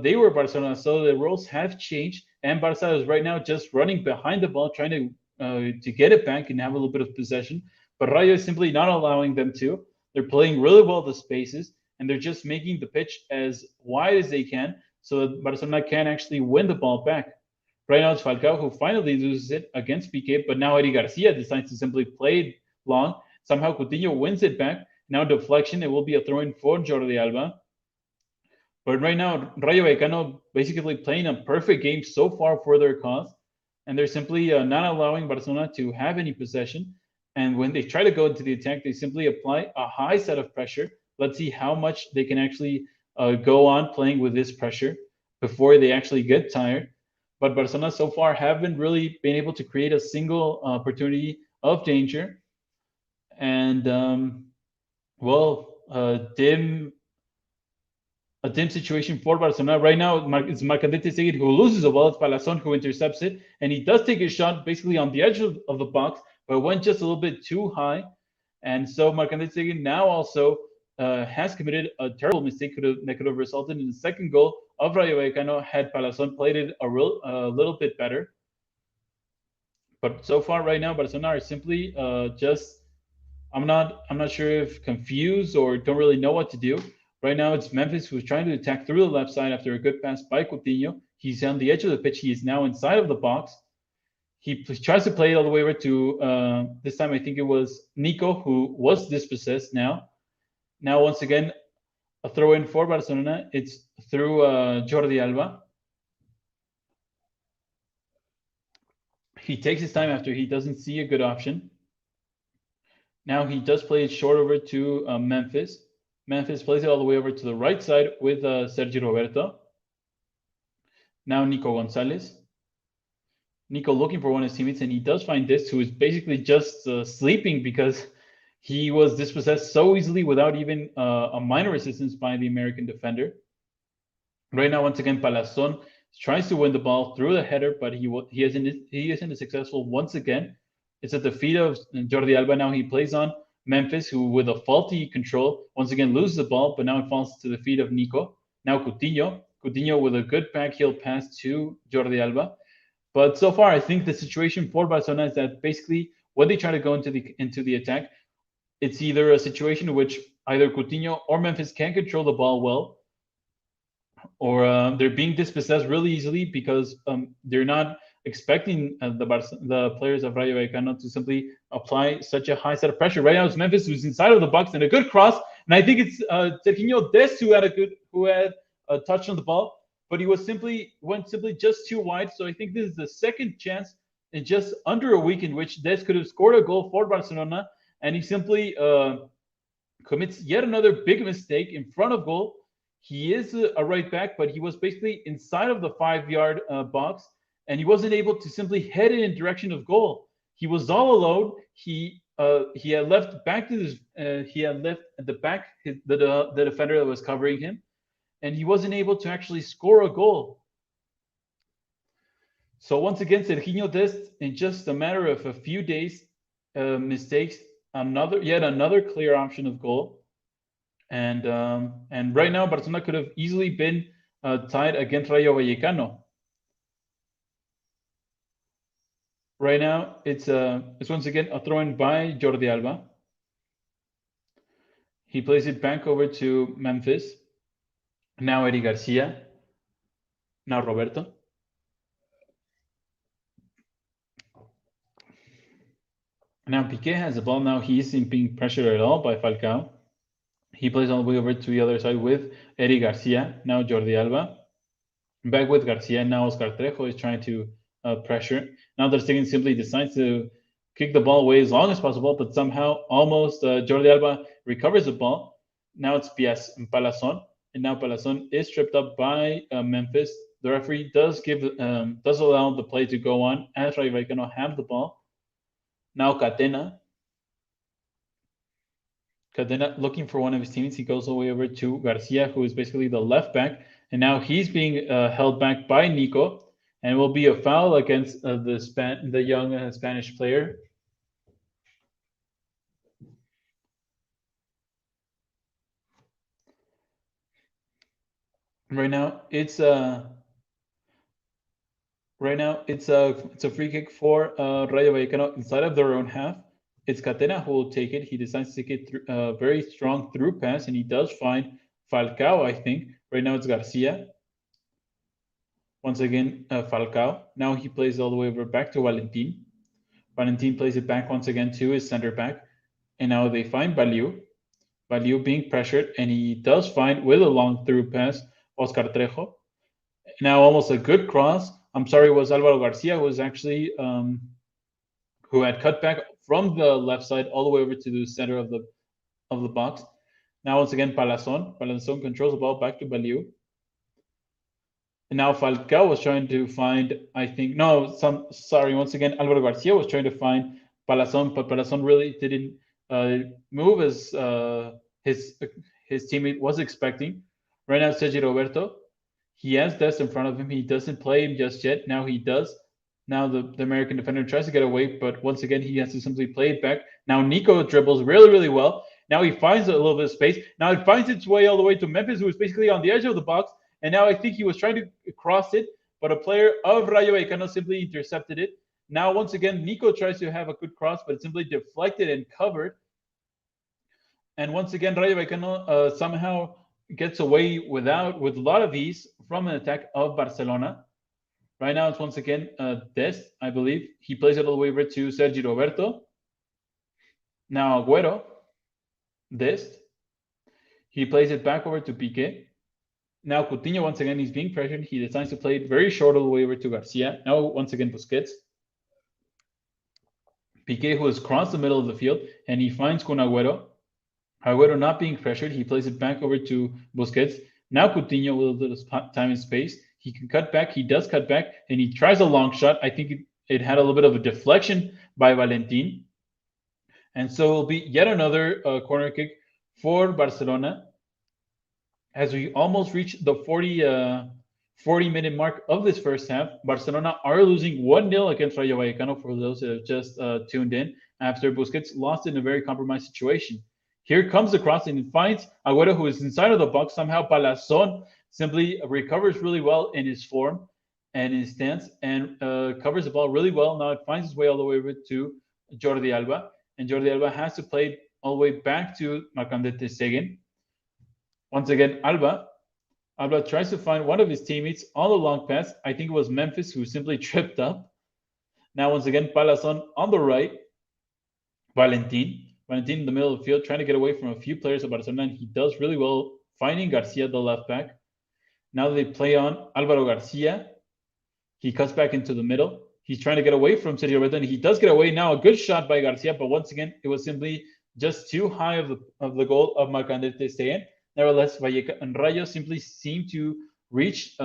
they were Barcelona. So the roles have changed, and Barca is right now just running behind the ball, trying to get it back and have a little bit of possession. But Rayo is simply not allowing them to. They're playing really well the spaces, and they're just making the pitch as wide as they can so that Barcelona can actually win the ball back. Right now it's Falcao who finally loses it against Piqué, but now Eddie Garcia decides to simply play it long. Somehow Coutinho wins it back. Now deflection, it will be a throw-in for Jordi Alba. But right now, Rayo Vallecano basically playing a perfect game so far for their cause, and they're simply not allowing Barcelona to have any possession. And when they try to go into the attack, they simply apply a high set of pressure. Let's see how much they can actually go on playing with this pressure before they actually get tired. But Barcelona so far haven't really been able to create a single opportunity of danger. And a dim situation for Barcelona. Right now, it's Marcandete Seguin who loses the ball. It's Palazon who intercepts it. And he does take a shot basically on the edge of the box, but went just a little bit too high. And so Marcandete Seguin now also has committed a terrible mistake that could have resulted in the second goal of Rayo Vallecano had Palazon played it a little bit better. But so far, right now, Barcelona are simply just I'm not sure if confused or don't really know what to do. Right now, it's Memphis who's trying to attack through the left side after a good pass by Coutinho. He's on the edge of the pitch. He is now inside of the box. He tries to play it all the way over to this time. I think it was Nico who was dispossessed. Now once again, a throw in for Barcelona. It's through Jordi Alba. He takes his time after he doesn't see a good option. Now he does play it short over to Memphis. Memphis plays it all the way over to the right side with Sergio Roberto. Now Nico Gonzalez. Nico looking for one of his teammates, and he does find this, who is basically just sleeping because he was dispossessed so easily without even a minor assistance by the American defender. Right now, once again, Palazon tries to win the ball through the header, but he isn't successful once again. It's a defeat of Jordi Alba. Now he plays on Memphis, who with a faulty control, once again loses the ball, but now it falls to the feet of Nico. Now Coutinho with a good backheel pass to Jordi Alba. But so far, I think the situation for Barcelona is that basically when they try to go into the attack, it's either a situation in which either Coutinho or Memphis can't control the ball well, or they're being dispossessed really easily because they're not expecting the players of Rayo Vallecano to simply apply such a high set of pressure. Right now, it's Memphis who's inside of the box and a good cross, and I think it's Serginho Dest who had a touch on the ball, but he went simply just too wide. So I think this is the second chance in just under a week in which Dest could have scored a goal for Barcelona, and he simply commits yet another big mistake in front of goal. He is a right back, but he was basically inside of the 5-yard box, and he wasn't able to simply head it in direction of goal. He was all alone. He had left back to his he had left at the back the defender that was covering him, and he wasn't able to actually score a goal. So once again, Serginho Dest, in just a matter of a few days, mistakes yet another clear option of goal. And right now, Barcelona could have easily been tied against Rayo Vallecano. Right now, it's once again a throw-in by Jordi Alba. He plays it back over to Memphis. Now Eddie Garcia. Now Roberto. Now Piqué has the ball. Now he isn't being pressured at all by Falcao. He plays all the way over to the other side with Eddie Garcia. Now Jordi Alba. Back with Garcia. Now Oscar Trejo is trying to pressure. Now Ter Stegen simply decides to kick the ball away as long as possible, but somehow almost Jordi Alba recovers the ball. Now it's Palazon, and now Palazon is tripped up by Memphis. The referee does allow the play to go on as Rayo Vallecano have the ball. Now Catena looking for one of his teammates. He goes all the way over to Garcia, who is basically the left back, and now he's being held back by Nico. and will be a foul against the young Spanish player. Right now, it's a free kick for Rayo Vallecano inside of their own half. It's Catena who will take it. He decides to take it through a very strong through pass, and he does find Falcao, I think. Right now it's Garcia. Once again, Falcao. Now he plays all the way over back to Valentin. Valentin plays it back once again to his center back. And now they find Baliu. Baliu being pressured, and he does find, with a long through pass, Oscar Trejo. Now almost a good cross. I'm sorry, it was Alvaro Garcia who was actually who had cut back from the left side all the way over to the center of the box. Now once again Palazon. Palazon controls the ball back to Baliu. And now Falcao was trying to find, I think, once again Alvaro Garcia was trying to find Palazon, but Palazon really didn't move as his teammate was expecting. Right now Sergio Roberto. He has Dest in front of him. He doesn't play him just yet. Now he does. Now the American defender tries to get away, but once again, he has to simply play it back. Now Nico dribbles really, really well. Now he finds a little bit of space. Now it finds its way all the way to Memphis, who is basically on the edge of the box. And now I think he was trying to cross it, but a player of Rayo Vallecano simply intercepted it. Now, once again, Nico tries to have a good cross, but it's simply deflected and covered. And once again, Rayo Vallecano somehow gets away with a lot of ease from an attack of Barcelona. Right now, it's once again Dest, I believe. He plays it all the way over to Sergio Roberto. Now Agüero, Dest. He plays it back over to Piqué. Now Coutinho, once again, he's being pressured. He decides to play it very short all the way over to Garcia. Now, once again, Busquets. Piqué, who has crossed the middle of the field, and he finds Kun Agüero. Agüero not being pressured. He plays it back over to Busquets. Now Coutinho with a little time and space. He can cut back. He does cut back, and he tries a long shot. I think it had a little bit of a deflection by Valentin. And so it will be yet another corner kick for Barcelona as we almost reach the 40-minute mark of this first half. Barcelona are losing 1-0 against Rayo Vallecano for those that have just tuned in after Busquets lost in a very compromised situation. Here comes the cross and it finds Agüero, who is inside of the box. Somehow Palazon simply recovers really well in his form and his stance and covers the ball really well. Now it finds its way all the way over to Jordi Alba. And Jordi Alba has to play all the way back to Marc-André ter Stegen. Once again, Alba tries to find one of his teammates on the long pass. I think it was Memphis who simply tripped up. Now, once again, Palazon on the right. Valentin in the middle of the field, trying to get away from a few players of Barcelona, and he does really well, finding Garcia, the left back. Now they play on Alvaro Garcia. He cuts back into the middle. He's trying to get away from Sergio Roberto, and he does get away. Now a good shot by Garcia, but once again, it was simply just too high of the goal of Marc-André ter Stegen. Nevertheless, Vallecano and Rayo simply seem to reach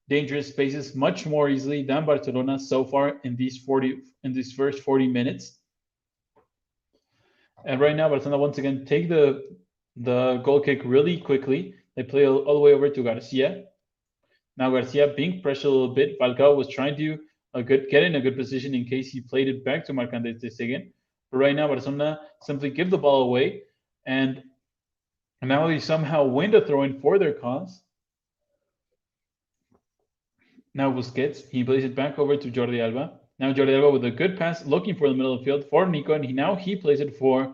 dangerous spaces much more easily than Barcelona so far in these first 40 minutes. And right now, Barcelona once again take the goal kick really quickly. They play all the way over to Garcia. Now Garcia being pressured a little bit. Falcao was trying to get in a good position in case he played it back to Marc-André ter Stegen. But right now, Barcelona simply give the ball away, and now they somehow win the throw-in for their cause. Now Busquets, he plays it back over to Jordi Alba. Now Jordi Alba with a good pass, looking for the middle of the field for Nico, and he plays it for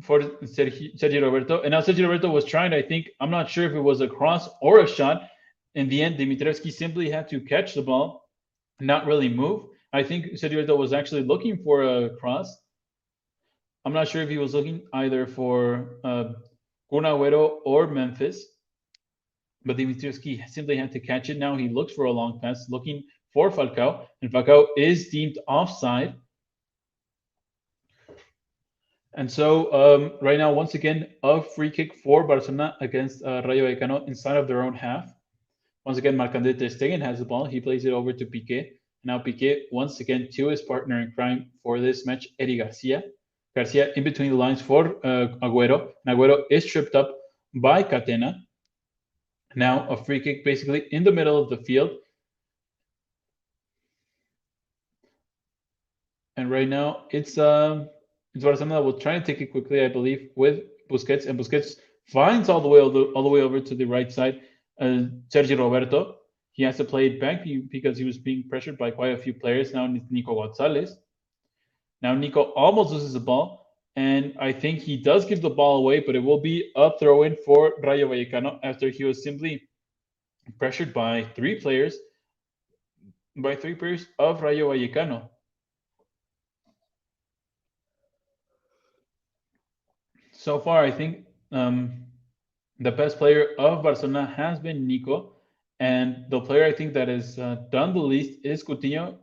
Sergio Roberto. And now Sergio Roberto was trying, I'm not sure if it was a cross or a shot. In the end, Dimitrievski simply had to catch the ball, not really move. I think Sergio Roberto was actually looking for a cross. I'm not sure if he was looking either for Kun Agüero or Memphis, but Dimitrievski simply had to catch it. Now he looks for a long pass, looking for Falcao, and Falcao is deemed offside. And so right now, once again, a free kick for Barcelona against Rayo Vallecano inside of their own half. Once again, Marc-André ter Stegen has the ball. He plays it over to Piqué. Now Piqué, once again, to his partner in crime for this match, Eddie Garcia. Garcia in between the lines for Agüero. And Agüero is tripped up by Catena. Now a free kick basically in the middle of the field. And right now it's Barcelona that will try to take it quickly, I believe, with Busquets, and Busquets finds all the way over to the right side. Sergio Roberto, he has to play it back because he was being pressured by quite a few players. Now it's Nico Gonzalez. Now Nico almost loses the ball, and I think he does give the ball away, but it will be a throw in for Rayo Vallecano after he was simply pressured by three players of Rayo Vallecano. So far, I think the best player of Barcelona has been Nico, and the player I think that has done the least is Coutinho.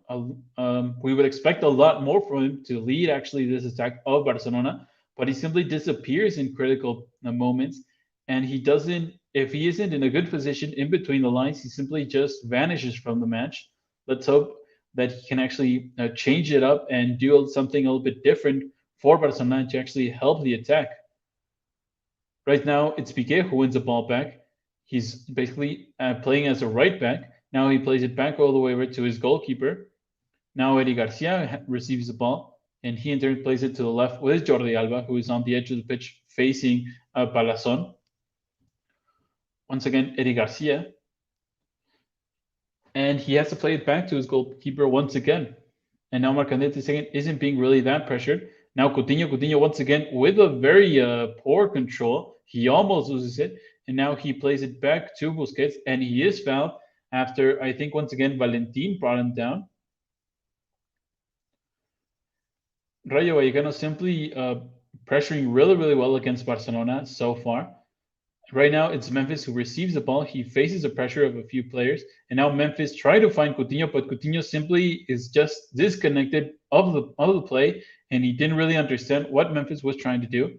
We would expect a lot more from him to lead actually this attack of Barcelona, but he simply disappears in critical moments, and he doesn't. If he isn't in a good position in between the lines, he simply just vanishes from the match. Let's hope that he can actually change it up and do something a little bit different for Barcelona to actually help the attack. Right now, it's Piqué who wins the ball back. He's basically playing as a right back. Now he plays it back all the way over to his goalkeeper. Now Eddie Garcia receives the ball, and he in turn plays it to the left with Jordi Alba, who is on the edge of the pitch facing Palazon. Once again, Eddie Garcia. And he has to play it back to his goalkeeper once again. And now Marcanete second isn't being really that pressured. Now Coutinho once again with a very poor control. He almost loses it, and now he plays it back to Busquets, and he is fouled after I think once again Valentin brought him down. Rayo Vallecano simply pressuring really well against Barcelona so far. Right now, it's Memphis who receives the ball. He faces the pressure of a few players, and now Memphis try to find Coutinho, but Coutinho simply is just disconnected of the play, and he didn't really understand what Memphis was trying to do.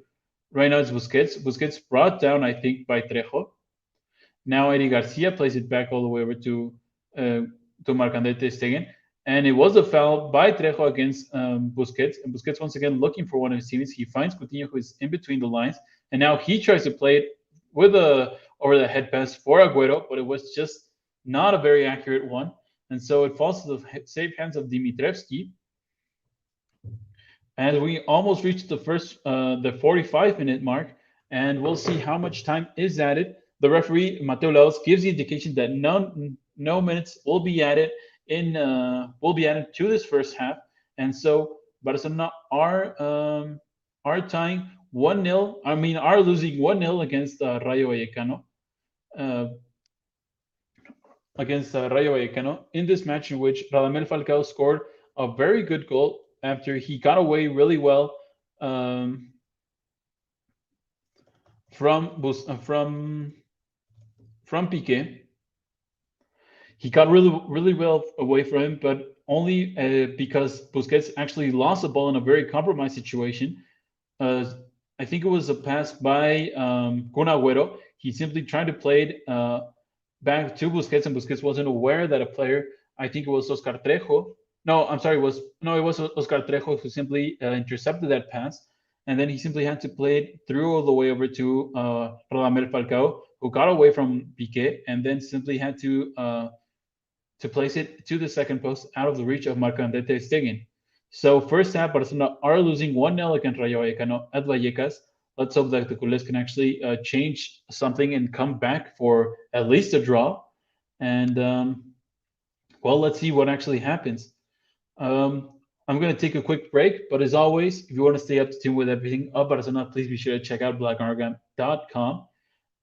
Right now, it's Busquets. Busquets brought down, I think, by Trejo. Now Eddie Garcia plays it back all the way over to Marc-André ter Stegen, and it was a foul by Trejo against Busquets. And Busquets once again looking for one of his teammates. He finds Coutinho, who is in between the lines, and now he tries to play it with a over the head pass for Agüero, but it was just not a very accurate one, and so it falls to the safe hands of Dimitrevski. And we almost reached the 45-minute mark, and we'll see how much time is added. The referee Mateo Laos gives the indication that no minutes will be added to this first half, and so Barcelona are tying 1-0. I mean, are losing 1-0 against Rayo Vallecano. Rayo Vallecano in this match in which Radamel Falcao scored a very good goal after he got away really well from Piqué. He got really well away from him, but only because Busquets actually lost the ball in a very compromised situation. I think it was a pass by Kun Agüero. He simply tried to play it back to Busquets, and Busquets wasn't aware that a player, I think it was Oscar Trejo. No, I'm sorry, it was Oscar Trejo who simply intercepted that pass, and then he simply had to play it through all the way over to Radamel Falcao, who got away from Piqué, and then simply had to place it to the second post out of the reach of Marc-André ter Stegen. So first half, Barcelona are losing 1-0 against Rayo Vallecano at Vallecas. Let's hope that the Culés can actually change something and come back for at least a draw. And well, let's see what actually happens. I'm going to take a quick break, but as always, if you want to stay up to tune with everything of Barcelona, please be sure to check out Blaugranagram.com.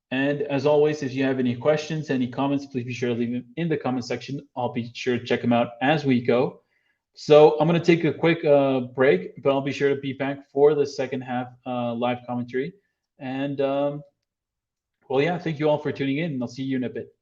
And as always, if you have any questions, any comments, please be sure to leave them in the comment section. I'll be sure to check them out as we go. So I'm going to take a quick break, but I'll be sure to be back for the second half live commentary. And well, yeah, thank you all for tuning in, and I'll see you in a bit.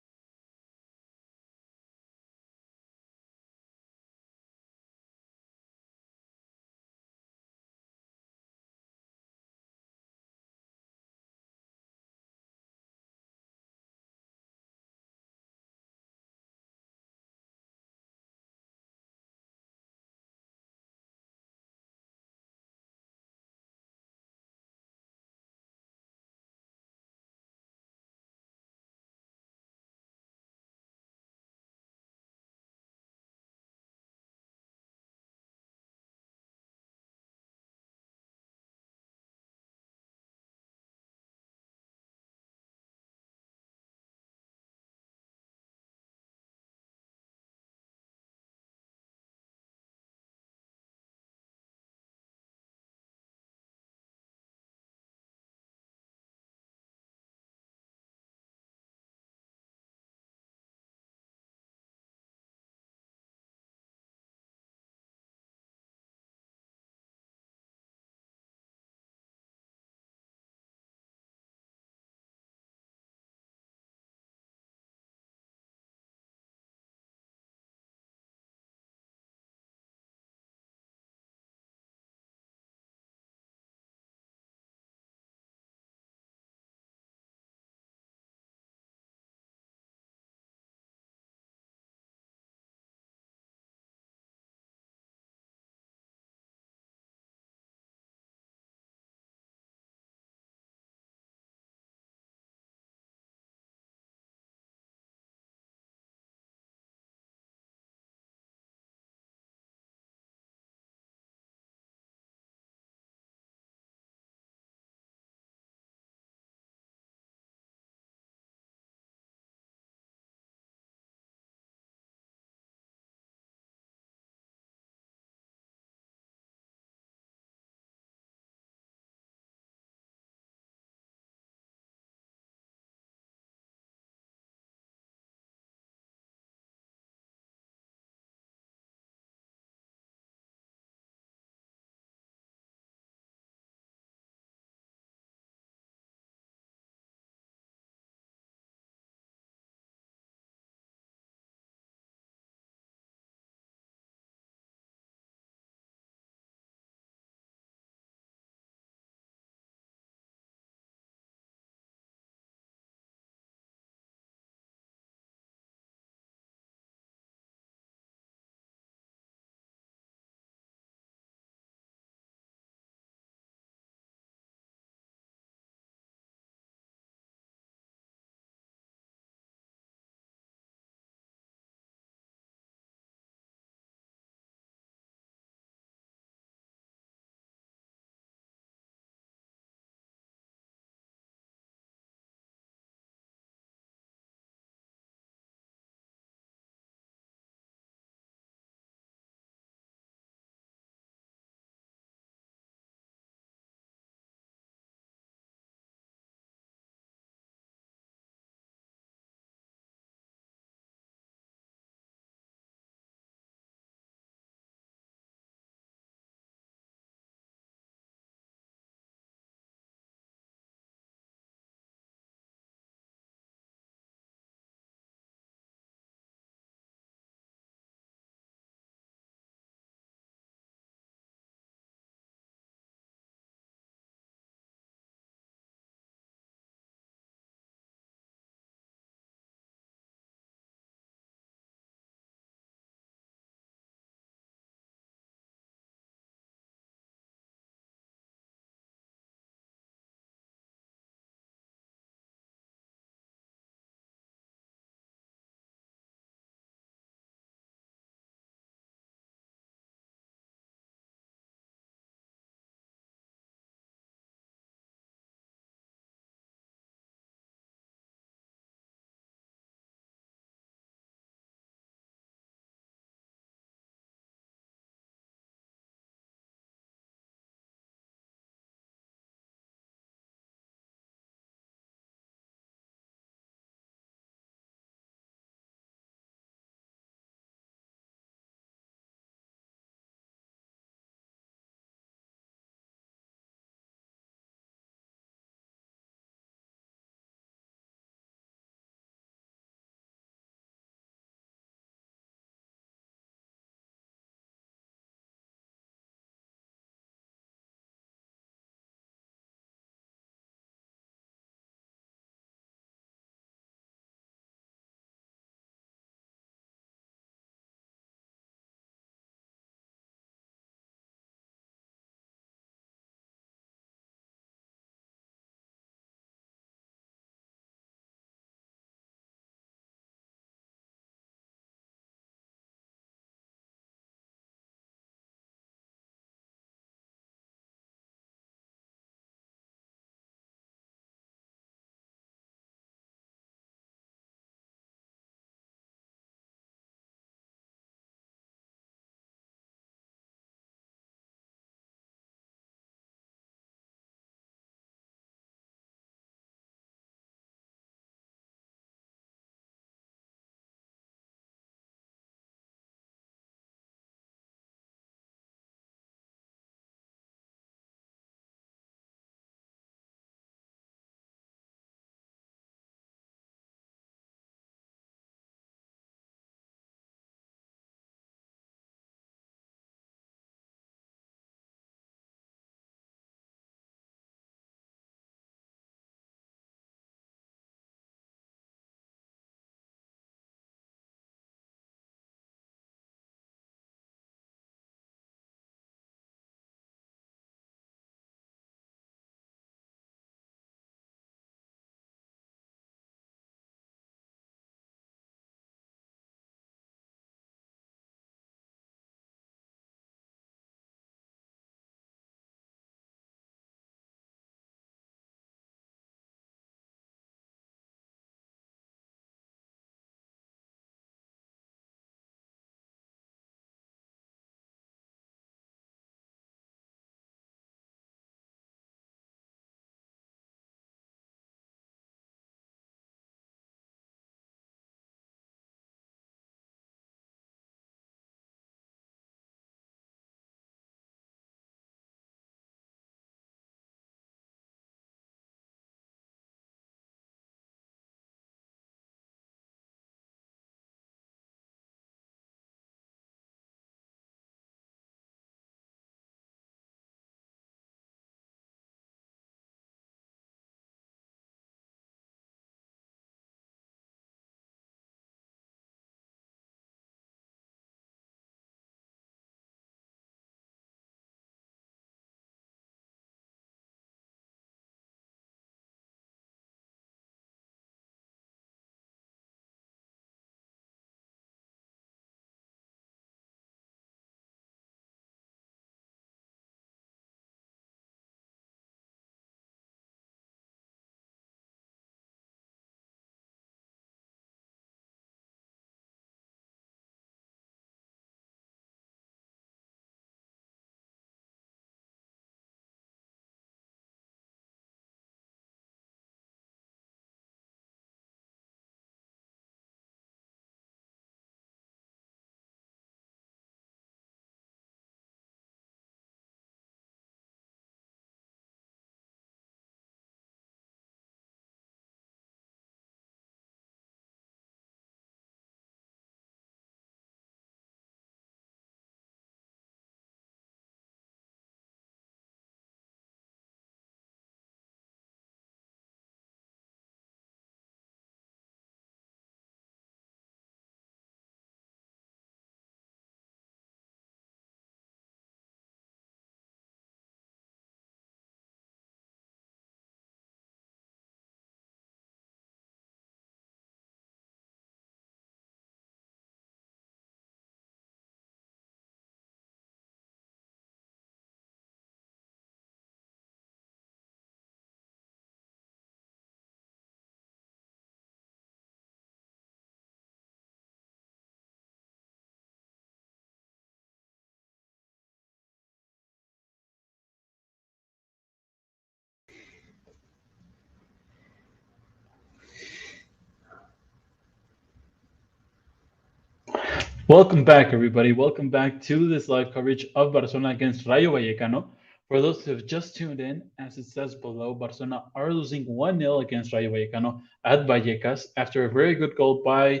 Welcome back, everybody. Welcome back to this live coverage of Barcelona against Rayo Vallecano. For those who have just tuned in, as it says below, Barcelona are losing 1-0 against Rayo Vallecano at Vallecas after a very good goal by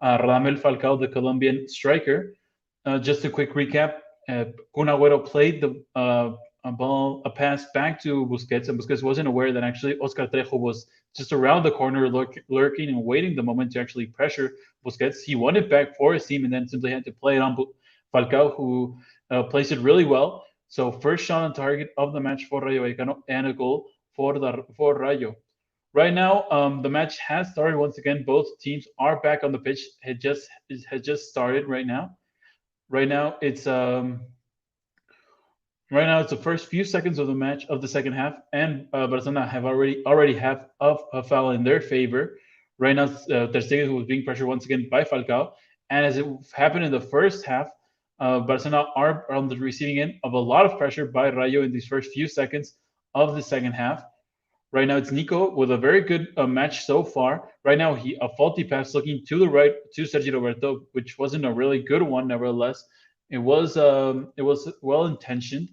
Radamel Falcao, the Colombian striker. Just a quick recap. Kun Agüero played a pass back to Busquets, and Busquets wasn't aware that actually Oscar Trejo was just around the corner, lurking and waiting the moment to actually pressure Busquets. He won it back for his team, and then simply had to play it on Falcao, who placed it really well. So first shot on target of the match for Rayo Vallecano, and a goal for Rayo. Right now, the match has started once again. Both teams are back on the pitch. It has just started right now. Right now, it's the first few seconds of the match of the second half, and Barcelona have already have a foul in their favor. Right now, Ter Stegen, who was being pressured once again by Falcao, and as it happened in the first half, Barcelona are on the receiving end of a lot of pressure by Rayo in these first few seconds of the second half. Right now, it's Nico with a very good match so far. Right now, a faulty pass looking to the right to Sergio Roberto, which wasn't a really good one. Nevertheless, it was well intentioned.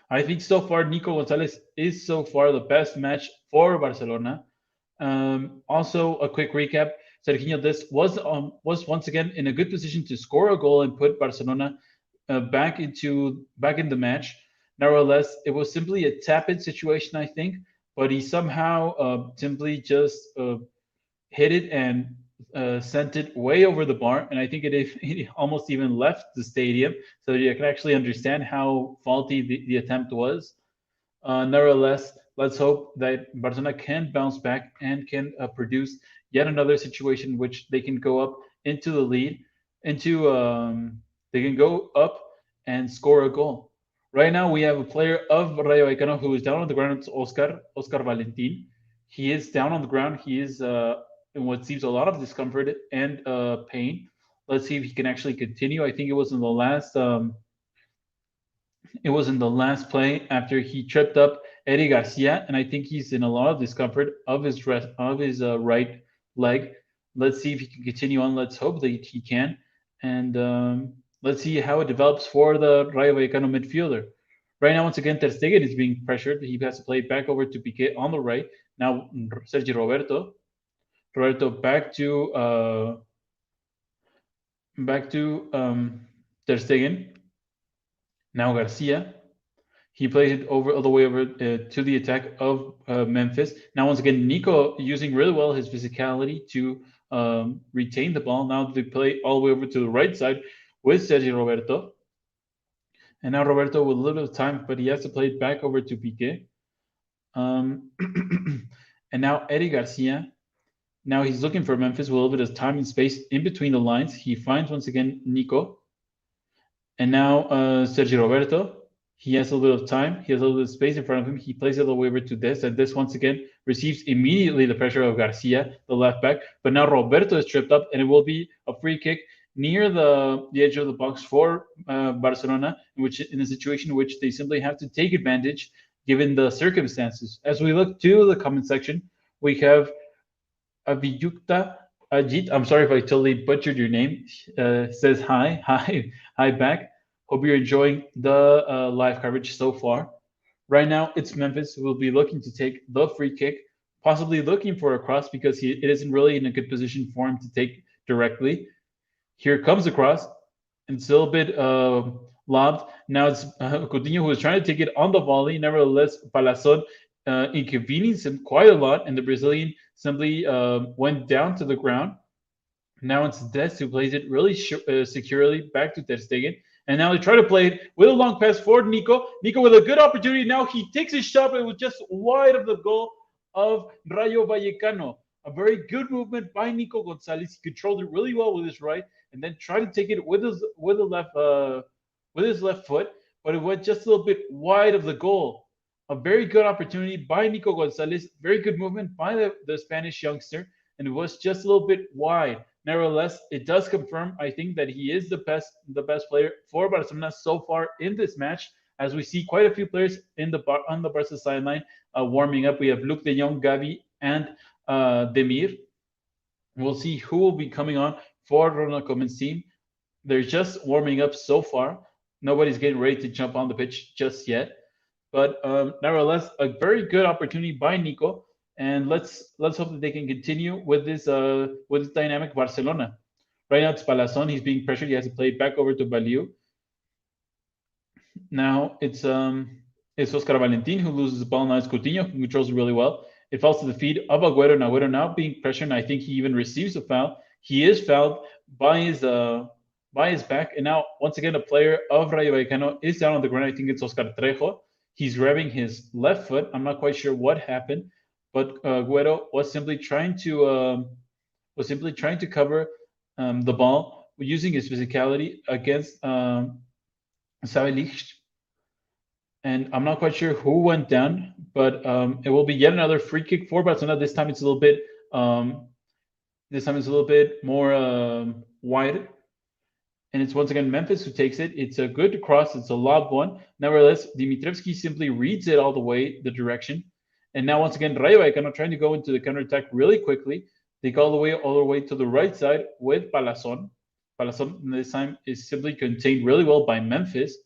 I think so far Nico Gonzalez is so far the best match for Barcelona. Also, a quick recap: Serginho Dest was once again in a good position to score a goal and put Barcelona back in the match. Nevertheless, it was simply a tap-in situation, I think, but he somehow simply just hit it and sent it way over the bar, and I think it almost even left the stadium, so you can actually understand how faulty the attempt was. Nevertheless, let's hope that Barcelona can bounce back and can produce yet another situation which they can go up into the lead, they can go up and score a goal. Right now, we have a player of Rayo Vallecano who is down on the ground. It's Oscar Valentin. He is down on the ground. He is in what seems a lot of discomfort and pain. Let's see if he can actually continue. I think it was in the last play after he tripped up Eddie Garcia, and I think he's in a lot of discomfort of his right leg. Let's see if he can continue on. Let's hope that he can, and let's see how it develops for the Rayo Vallecano midfielder. Right now, once again, Ter Stegen is being pressured. He has to play back over to Piqué on the right. Now, Sergio Roberto. Roberto back to Ter Stegen. Now Garcia. He plays it over all the way over to the attack of Memphis. Now once again, Nico using really well his physicality to retain the ball. Now they play all the way over to the right side with Sergio Roberto. And now Roberto with a little bit of time, but he has to play it back over to Piqué. And now Eddie Garcia. Now he's looking for Memphis with a little bit of time and space in between the lines. He finds once again Nico. And now Sergio Roberto. He has a little bit of time. He has a little bit of space in front of him. He plays it all the way over to Dest. And Dest once again receives immediately the pressure of Garcia, the left back. But now Roberto is tripped up, and it will be a free kick near the edge of the box for Barcelona, in a situation in which they simply have to take advantage given the circumstances. As we look to the comment section, we have Aviyukta Ajit. I'm sorry if I totally butchered your name. Says hi back. Hope you're enjoying the live coverage so far. Right now, it's Memphis who will be looking to take the free kick, possibly looking for a cross because it isn't really in a good position for him to take directly. Here comes a cross, and still a bit lobbed. Now it's Coutinho who is trying to take it on the volley. Nevertheless, Palazon inconvenienced him quite a lot, and the Brazilian simply went down to the ground. Now it's Dest who plays it really securely back to Ter Stegen. And now they try to play it with a long pass for Nico. Nico with a good opportunity. Now he takes his shot, but it was just wide of the goal of Rayo Vallecano. A very good movement by Nico Gonzalez. He controlled it really well with his right, and then tried to take it with his left foot, but it went just a little bit wide of the goal. A very good opportunity by Nico Gonzalez. Very good movement by the Spanish youngster, and it was just a little bit wide. Nevertheless, it does confirm, I think, that he is the best player for Barcelona so far in this match, as we see quite a few players on the Barca sideline warming up. We have Luke de Jong, Gavi, and Demir. We'll see who will be coming on for Ronald Koeman's team. They're just warming up so far. Nobody's getting ready to jump on the pitch just yet. But nevertheless, a very good opportunity by Nico, and let's hope that they can continue with this dynamic Barcelona. Right now it's Palazon. He's being pressured. He has to play it back over to Baliu. Now it's Oscar Valentin who loses the ball. Now it's Coutinho who controls it really well. It falls to the feet of Agüero. Now Agüero now being pressured. And I think he even receives a foul. He is fouled by his back. And now once again a player of Rayo Vallecano is down on the ground. I think it's Oscar Trejo. He's grabbing his left foot. I'm not quite sure what happened, but Agüero was simply trying to cover the ball using his physicality against Savelich. And I'm not quite sure who went down, but it will be yet another free kick for Barcelona. This time it's a little bit more wide. And it's once again Memphis who takes it. It's a good cross. It's a lob one. Nevertheless, Dimitrievski simply reads it all the way the direction. And now once again, Rayo Vallecano trying to go into the counterattack really quickly. They go all the way to the right side with Palazon. Palazon this time is simply contained really well by Memphis.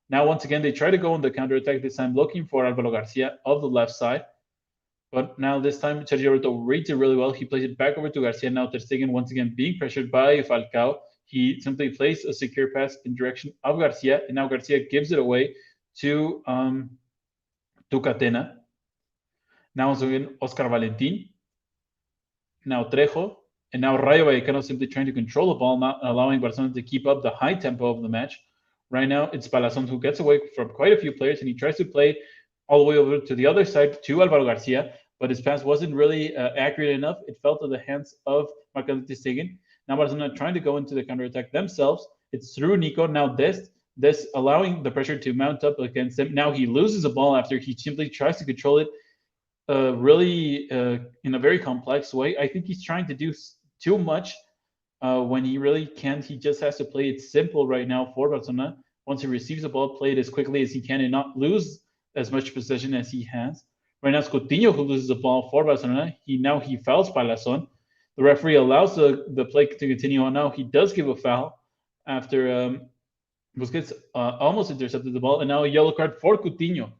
Now once again, they try to go on the counterattack, this time looking for Alvaro Garcia of the left side. But now this time, Sergio Roberto reads it really well. He plays it back over to Garcia. Now Ter Stegen once again being pressured by Falcao. He simply plays a secure pass in direction of Garcia, and now Garcia gives it away to Catena. Now once again, Oscar Valentin. Now Trejo, and now Rayo Vallecano simply trying to control the ball, not allowing Barcelona to keep up the high tempo of the match. Right now, it's Palazon who gets away from quite a few players, and he tries to play all the way over to the other side to Alvaro Garcia, but his pass wasn't really accurate enough. It fell to the hands of Marc-André Ter Stegen. Now Barcelona trying to go into the counterattack themselves. It's through Nico. Now Dest allowing the pressure to mount up against him. Now he loses the ball after he simply tries to control it in a very complex way. I think he's trying to do too much when he really can't. He just has to play it simple right now for Barcelona. Once he receives the ball, play it as quickly as he can and not lose as much possession as he has. Right now, it's Coutinho who loses the ball for Barcelona. He fouls Palazon. The referee allows the play to continue on. Now he does give a foul after Busquets almost intercepted the ball, and now a yellow card for Coutinho.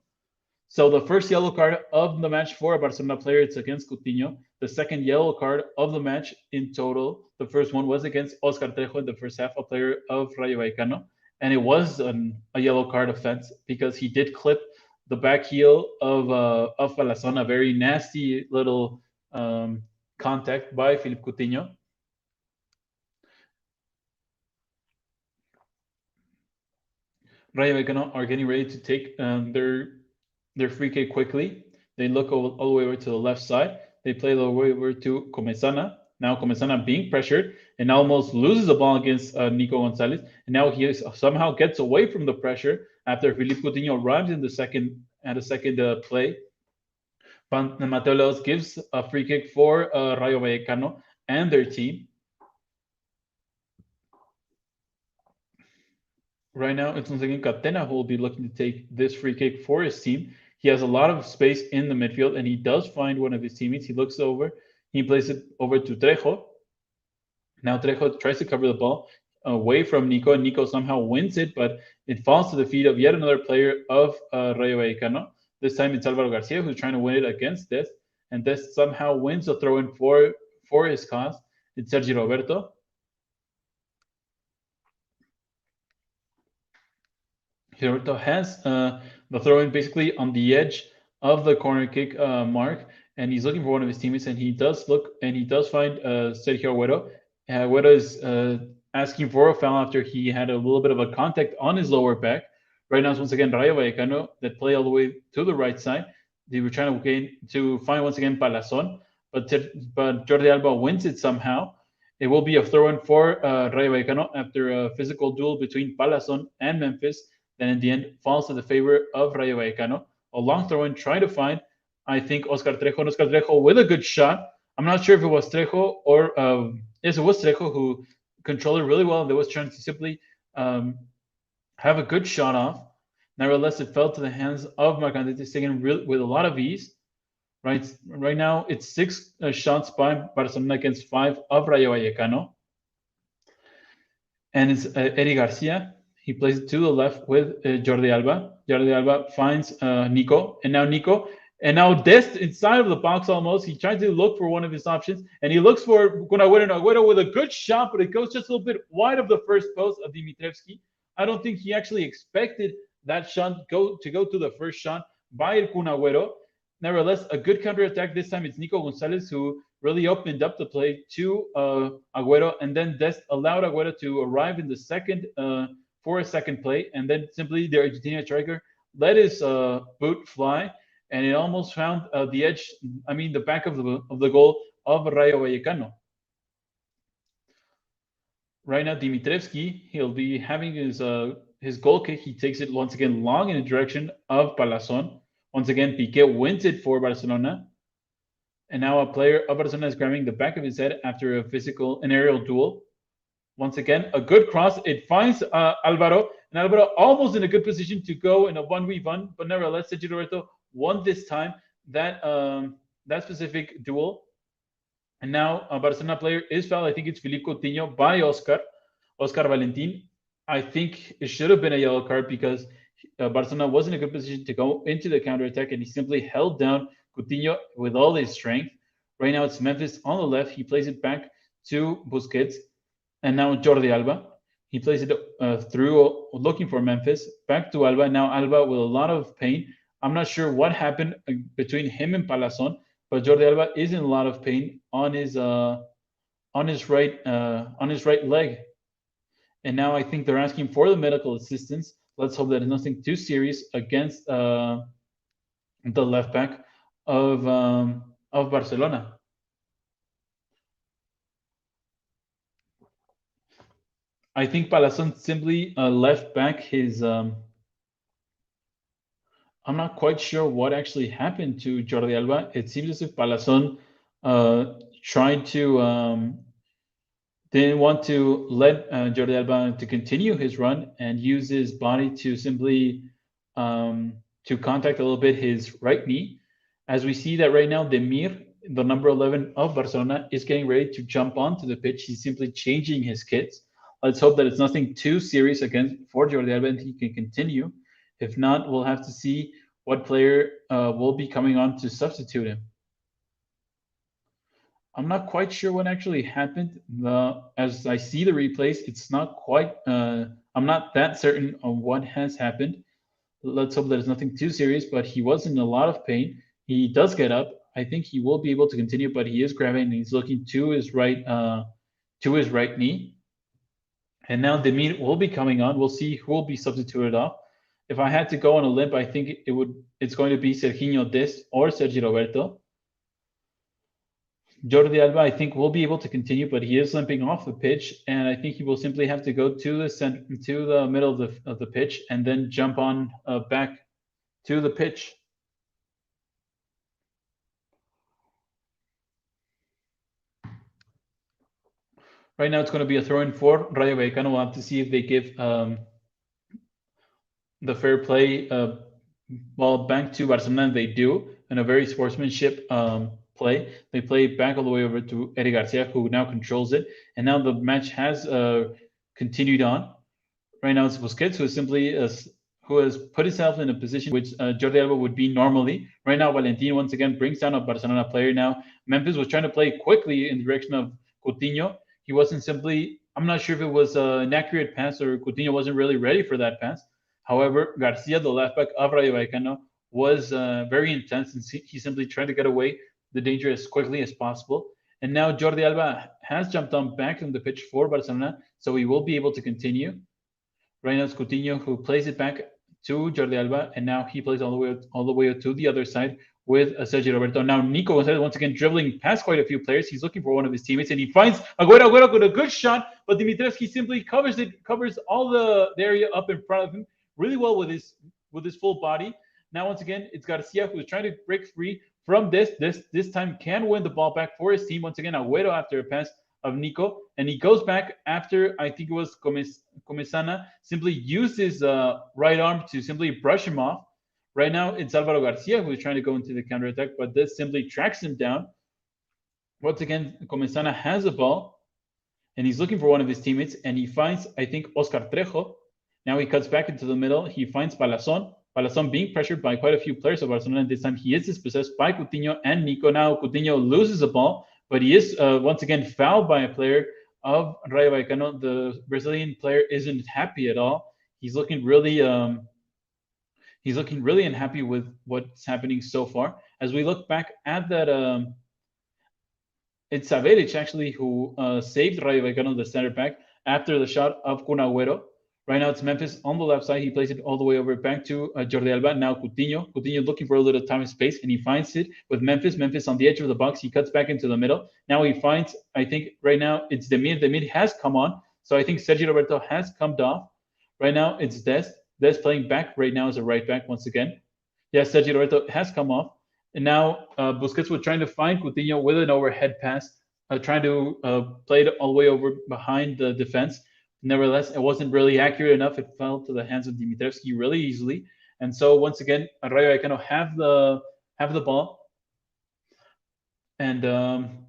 So the first yellow card of the match for a Barcelona player, it's against Coutinho. The second yellow card of the match in total, the first one was against Oscar Trejo in the first half, a player of Rayo Vallecano. And it was a yellow card offense because he did clip the back heel of Palazon, a very nasty little contact by Philippe Coutinho. Rayo Vallecano are getting ready to take their free kick quickly. They look all the way over to the left side. They play the way over to Comesana. Now Comesana being pressured and almost loses the ball against Nico Gonzalez. And now he somehow gets away from the pressure after Philippe Coutinho arrives in the second play. Mateo Leos gives a free kick for Rayo Vallecano and their team. Right now, it's once again Catena who will be looking to take this free kick for his team. He has a lot of space in the midfield, and he does find one of his teammates. He looks over. He plays it over to Trejo. Now Trejo tries to cover the ball away from Nico, and Nico somehow wins it, but it falls to the feet of yet another player of Rayo Vallecano. This time it's Alvaro Garcia who's trying to win it against Dest, and Dest somehow wins a throw-in for his cause. It's Sergio Roberto. Roberto has the throw-in basically on the edge of the corner kick mark, and he's looking for one of his teammates, and he does find Sergio Agüero. Agüero is asking for a foul after he had a little bit of a contact on his lower back. Right now, it's once again Rayo Vallecano that play all the way to the right side. They were trying to find once again Palazon, but Jordi Alba wins it somehow. It will be a throw-in for Rayo Vallecano after a physical duel between Palazon and Memphis. Then in the end, falls to the favor of Rayo Vallecano. A long throw-in trying to find, I think, Oscar Trejo. And Oscar Trejo with a good shot. I'm not sure if it was Trejo or, yes, it was Trejo who controlled it really well. And they was trying to simply have a good shot off. Nevertheless, it fell to the hands of Marc-André Ter Stegen with a lot of ease. Right now, it's 6 shots by Barcelona against 5 of Rayo Vallecano. and it's Eddie Garcia. He plays it to the left with Jordi Alba. Jordi Alba finds Nico, and now Dest inside of the box almost. He tries to look for one of his options, and he looks for Agüero with a good shot, but it goes just a little bit wide of the first post of Dimitrievski. I don't think he actually expected that shot to go to the first shot by El Kun Agüero. Nevertheless, a good counterattack. This time it's Nico Gonzalez who really opened up the play to Agüero, and then Dest allowed Agüero to arrive in the second for a second play, and then simply the Argentina striker let his boot fly, and it almost found the edge. I mean, the back of the goal of Rayo Vallecano. Right now, Dimitrievski, he'll be having his goal kick. He takes it once again long in the direction of Palazón. Once again, Piqué wins it for Barcelona. And now a player of Barcelona is grabbing the back of his head after an aerial duel. Once again, a good cross. It finds Alvaro, and Alvaro almost in a good position to go in a 1v1, but nevertheless, Sergio Roberto won this time that specific duel. And now a Barcelona player is fouled. I think it's Philippe Coutinho by Oscar Valentin. I think it should have been a yellow card because Barcelona was in a good position to go into the counterattack, and he simply held down Coutinho with all his strength. Right now it's Memphis on the left. He plays it back to Busquets. And now Jordi Alba. He plays it through looking for Memphis. Back to Alba. Now Alba with a lot of pain. I'm not sure what happened between him and Palazón, but Jordi Alba is in a lot of pain on his right leg. And now I think they're asking for the medical assistance. Let's hope that it's nothing too serious against the left back of Barcelona. I think Palazón simply left back his. I'm not quite sure what actually happened to Jordi Alba. It seems as if Palazón tried to didn't want to let Jordi Alba to continue his run and use his body to simply to contact a little bit his right knee. As we see that right now, Demir, the number 11 of Barcelona, is getting ready to jump onto the pitch. He's simply changing his kits. Let's hope that it's nothing too serious for Jordi Alba and he can continue. If not, we'll have to see what player will be coming on to substitute him. I'm not quite sure what actually happened. As I see the replays, it's not quite. I'm not that certain of what has happened. Let's hope that it's nothing too serious. But he was in a lot of pain. He does get up. I think he will be able to continue, but he is grabbing and he's looking to his right knee. And now Demir will be coming on. We'll see who will be substituted off. If I had to go on a limb, I think it's going to be Serginho Dest or Sergio Roberto. Jordi Alba, I think, will be able to continue, but he is limping off the pitch, and I think he will simply have to go to the middle of the pitch and then jump on back to the pitch. Right now, it's going to be a throw-in for Rayo Vallecano. We'll have to see if they give the fair play ball back to Barcelona. They do in a very sportsmanship play. They play back all the way over to Eddie Garcia, who now controls it. And now the match has continued on. Right now, it's Busquets, who has put himself in a position which Jordi Alba would be normally. Right now, Valentin once again brings down a Barcelona player. Now, Memphis was trying to play quickly in the direction of Coutinho. He wasn't I'm not sure if it was an accurate pass or Coutinho wasn't really ready for that pass. However, Garcia, the left back of Rayo Vallecano, was very intense, and he simply tried to get away the danger as quickly as possible. And now Jordi Alba has jumped on back on the pitch for Barcelona, so he will be able to continue. Right now it's Coutinho who plays it back to Jordi Alba, and now he plays all the way to the other side with Sergio Roberto. Now Nico Gonzalez once again dribbling past quite a few players. He's looking for one of his teammates, and he finds Agüero with a good shot, but Dimitrievski simply covers all the area up in front of him really well with his full body. Now once again it's Garcia who's trying to break free from this time can win the ball back for his team. Once again, Agüero after a pass of Nico, and he goes back after I think it was Comesana simply used his right arm to simply brush him off. Right now, it's Alvaro Garcia who is trying to go into the counterattack, but this simply tracks him down. Once again, Comesana has the ball, and he's looking for one of his teammates, and he finds, I think, Oscar Trejo. Now he cuts back into the middle. He finds Palazon. Palazon being pressured by quite a few players of Barcelona. This time he is dispossessed by Coutinho and Nico. Now Coutinho loses the ball, but he is once again fouled by a player of Rayo Vallecano. The Brazilian player isn't happy at all. He's looking really unhappy with what's happening so far. As we look back at that, it's Saveric actually who saved Rayo Vallecano, the center back, after the shot of Kun Agüero. Right now it's Memphis on the left side. He plays it all the way over back to Jordi Alba. Now Coutinho. Coutinho looking for a little time and space, and he finds it with Memphis. Memphis on the edge of the box. He cuts back into the middle. Now he finds, I think right now it's Demir. Demir has come on. So I think Sergio Roberto has come off. Right now it's Dest. Dest playing back right now as a right back once again. Yes, Sergio Roberto has come off. And now Busquets was trying to find Coutinho with an overhead pass, trying to play it all the way over behind the defense. Nevertheless, it wasn't really accurate enough. It fell to the hands of Dimitrievski really easily. And so once again, Rayo Vallecano have the ball. And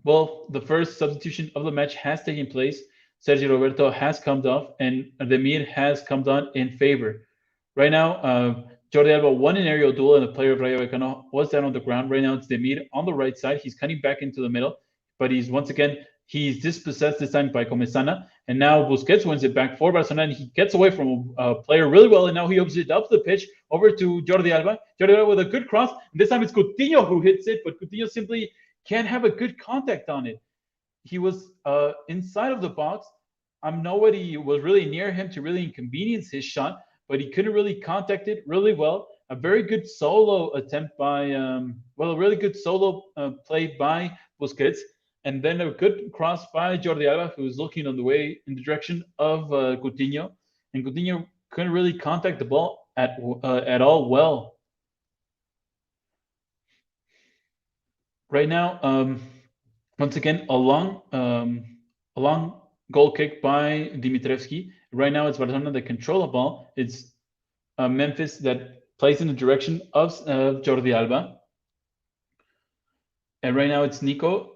well, the first substitution of the match has taken place. Sergio Roberto has come off, and Demir has come on in favor. Right now, Jordi Alba won an aerial duel, and the player of Rayo Vallecano was down on the ground. Right now, it's Demir on the right side. He's cutting back into the middle, but he's dispossessed this time by Comesana. And now Busquets wins it back for Barcelona, and he gets away from a player really well. And now he opens it up the pitch over to Jordi Alba. Jordi Alba with a good cross. And this time it's Coutinho who hits it, but Coutinho simply can't have a good contact on it. He was inside of the box. Nobody was really near him to really inconvenience his shot, but he couldn't really contact it really well. A very good solo attempt by, a really good solo play by Busquets. And then a good cross by Jordi Alba, who was looking on the way in the direction of Coutinho. And Coutinho couldn't really contact the ball at all well. Right now, once again, a long goal kick by Dimitrievski. Right now, it's Barcelona that control the ball. It's Memphis that plays in the direction of Jordi Alba. And right now, it's Nico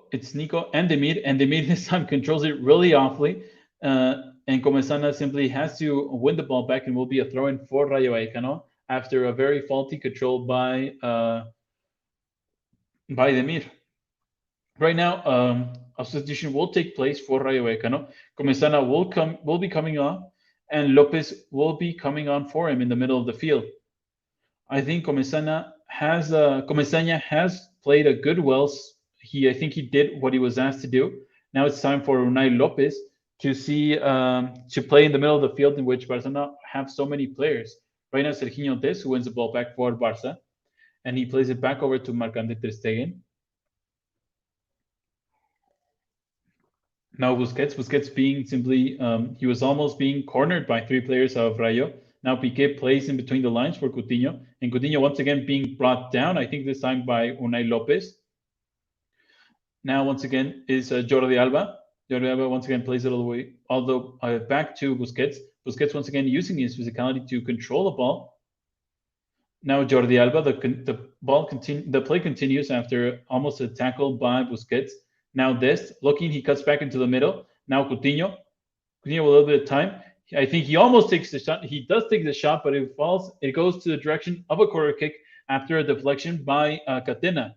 and Demir this time controls it really awfully. And Comesana simply has to win the ball back, and will be a throw-in for Rayo Vallecano after a very faulty control by Demir. Right now, a substitution will take place for Rayo Vallecano. Comesana will be coming on, and Lopez will be coming on for him in the middle of the field. I think Comesana has played a good well. I think he did what he was asked to do. Now it's time for Unai Lopez to play in the middle of the field, in which Barcelona have so many players. Right now, Serginho Dest, who wins the ball back for Barca, and he plays it back over to Marc-André ter Stegen. Now Busquets being simply, he was almost being cornered by three players of Rayo. Now Piqué plays in between the lines for Coutinho, and Coutinho once again being brought down, I think this time by Unai Lopez. Now once again is Jordi Alba. Jordi Alba once again plays it all the way, back to Busquets. Busquets once again using his physicality to control the ball. Now Jordi Alba, the play continues after almost a tackle by Busquets. Now Dest looking, he cuts back into the middle. Now Coutinho with a little bit of time. I think he almost takes the shot. He does take the shot, but it falls. It goes to the direction of a corner kick after a deflection by Catena.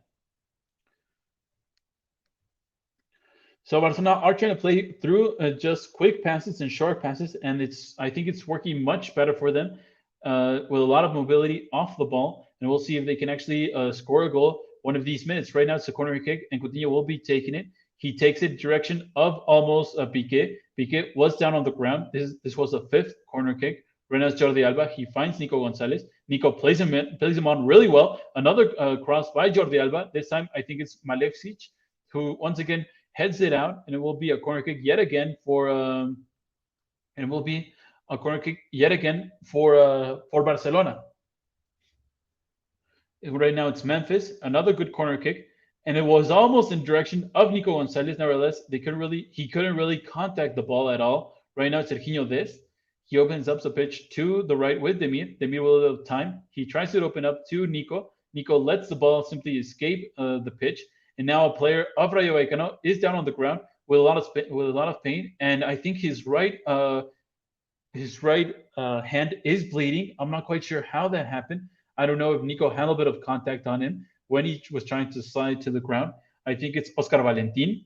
So Barcelona are trying to play through just quick passes and short passes, and I think it's working much better for them with a lot of mobility off the ball. And we'll see if they can actually score a goal one of these minutes. Right now it's a corner kick, and Coutinho will be taking it. He takes it in direction of almost Piqué. Piqué was down on the ground. This was a fifth corner kick. Right now it's Jordi Alba. He finds Nico Gonzalez. Nico plays him on really well. Another cross by Jordi Alba. This time I think it's Malevsic, who once again heads it out, and it will be a corner kick yet again for Barcelona. Right now it's Memphis, another good corner kick, and it was almost in direction of Nico Gonzalez. Nevertheless, he couldn't really contact the ball at all. Right now it's Serginho Dest. He opens up the pitch to the right with Demir. Demir will have time. He tries to open up to Nico. Nico lets the ball simply escape the pitch. And now a player of Rayo Vallecano is down on the ground with a lot of pain, and I think his right hand is bleeding. I'm not quite sure how that happened. I don't know if Nico had a bit of contact on him when he was trying to slide to the ground. I think it's Oscar Valentin.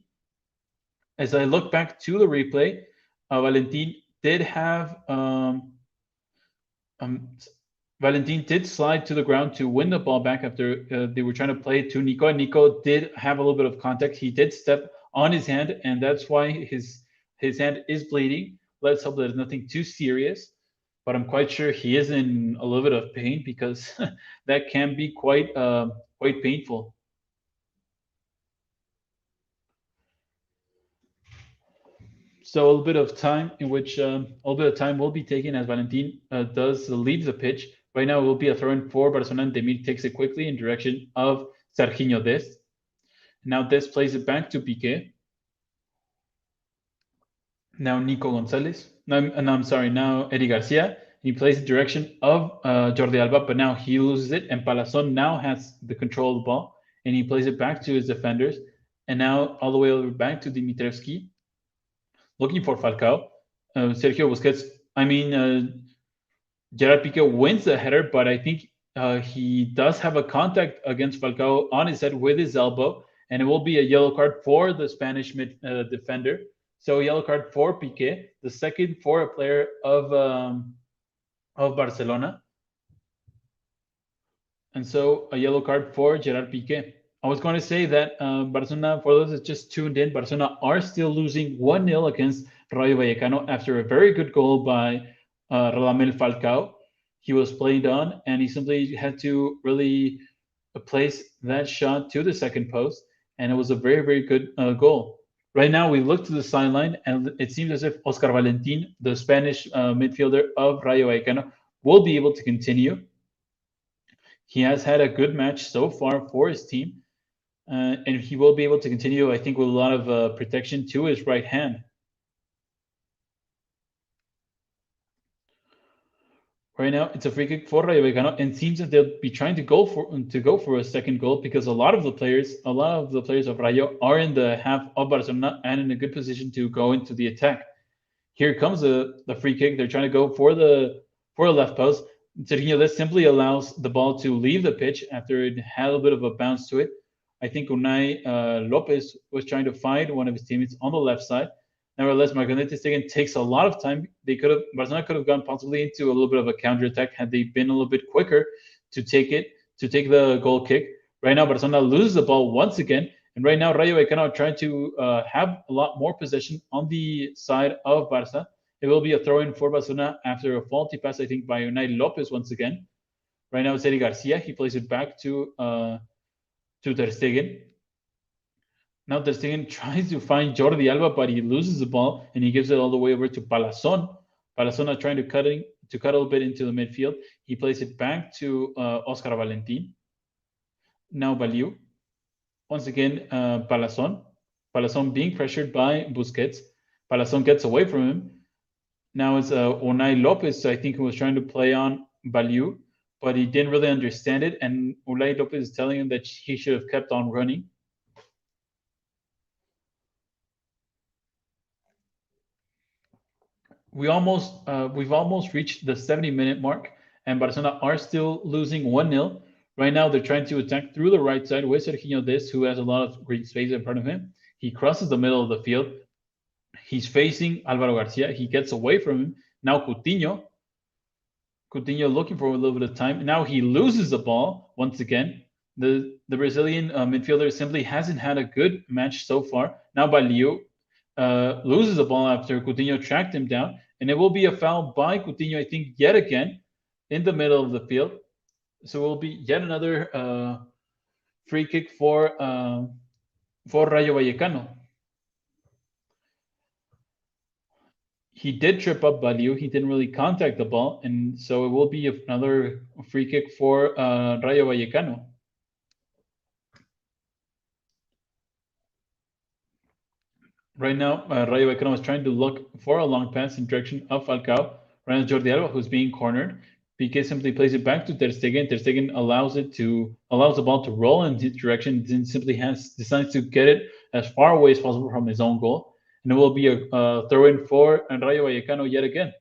As I look back to the replay, Valentin did have um, Valentin did slide to the ground to win the ball back after they were trying to play it to Nico. And Nico did have a little bit of contact. He did step on his hand, and that's why his hand is bleeding. Let's hope there's nothing too serious. But I'm quite sure he is in a little bit of pain because that can be quite painful. So a little bit of time in which a little bit of time will be taken as Valentin does leave the pitch. Right now, it will be a throw-in for Barcelona, and Demir takes it quickly in direction of Serginho Dest. Now Dest plays it back to Piqué. Now Nico Gonzalez. I'm sorry. Now Eddie Garcia. He plays in direction of Jordi Alba, but now he loses it, and Palazon now has the control of the ball, and he plays it back to his defenders, and now all the way over back to Dimitrevski, looking for Falcao. Sergio Busquets. Gerard Piqué wins the header, but I think he does have a contact against Falcao on his head with his elbow, and it will be a yellow card for the Spanish defender. So a yellow card for Piqué, the second for a player of Barcelona. And so a yellow card for Gerard Piqué. I was going to say that Barcelona, for those that just tuned in, Barcelona are still losing 1-0 against Rayo Vallecano after a very good goal by Radamel Falcao. He was played on, and he simply had to really place that shot to the second post, and it was a very, very good goal. Right now, we look to the sideline, and it seems as if Oscar Valentin, the Spanish midfielder of Rayo Vallecano, will be able to continue. He has had a good match so far for his team, and he will be able to continue, I think, with a lot of protection to his right hand. Right now, it's a free kick for Rayo Vallecano, and it seems that they'll be trying to go for a second goal because a lot of the players of Rayo are in the half of Barcelona and in a good position to go into the attack. Here comes the free kick. They're trying to go for the left post. Serginho Dest simply allows the ball to leave the pitch after it had a bit of a bounce to it. I think Unai Lopez was trying to find one of his teammates on the left side. Nevertheless, Marc-André ter Stegen takes a lot of time. Barcelona could have gone possibly into a little bit of a counterattack had they been a little bit quicker to take the goal kick. Right now, Barcelona loses the ball once again, and right now Rayo Vallecano are trying to have a lot more possession on the side of Barca. It will be a throw-in for Barcelona after a faulty pass, I think, by Unai Lopez once again. Right now, it's Eddie Garcia. He plays it back to ter Stegen. Now ter Stegen tries to find Jordi Alba, but he loses the ball, and he gives it all the way over to Palazon. Palazon trying to cut a little bit into the midfield. He plays it back to Oscar Valentin. Now Baliu. Once again, Palazon. Palazon being pressured by Busquets. Palazon gets away from him. Now it's Unai Lopez, I think, who was trying to play on Baliu, but he didn't really understand it, and Unai Lopez is telling him that he should have kept on running. We've almost reached the 70-minute mark, and Barcelona are still losing 1-0. Right now, they're trying to attack through the right side with Serginho Dest, who has a lot of great space in front of him. He crosses the middle of the field. He's facing Álvaro Garcia. He gets away from him. Now Coutinho looking for a little bit of time. Now he loses the ball once again. The Brazilian midfielder simply hasn't had a good match so far. Now Baliu loses the ball after Coutinho tracked him down, and it will be a foul by Coutinho, I think, yet again in the middle of the field. So it will be yet another free kick for Rayo Vallecano. He did trip up Baliu. He didn't really contact the ball, and so it will be another free kick for Rayo Vallecano. Right now, Rayo Vallecano is trying to look for a long pass in direction of Falcao. Right now, Jordi Alba, who's being cornered. Piqué simply plays it back to ter Stegen. Ter Stegen allows the ball to roll in his direction, and simply decides to get it as far away as possible from his own goal. and it will be a throw-in for Rayo Vallecano yet again.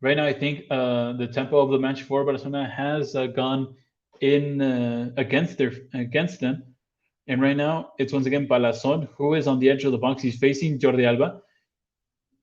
Right now, I think the tempo of the match for Barcelona has gone in against them. And right now, it's once again Palazón who is on the edge of the box. He's facing Jordi Alba.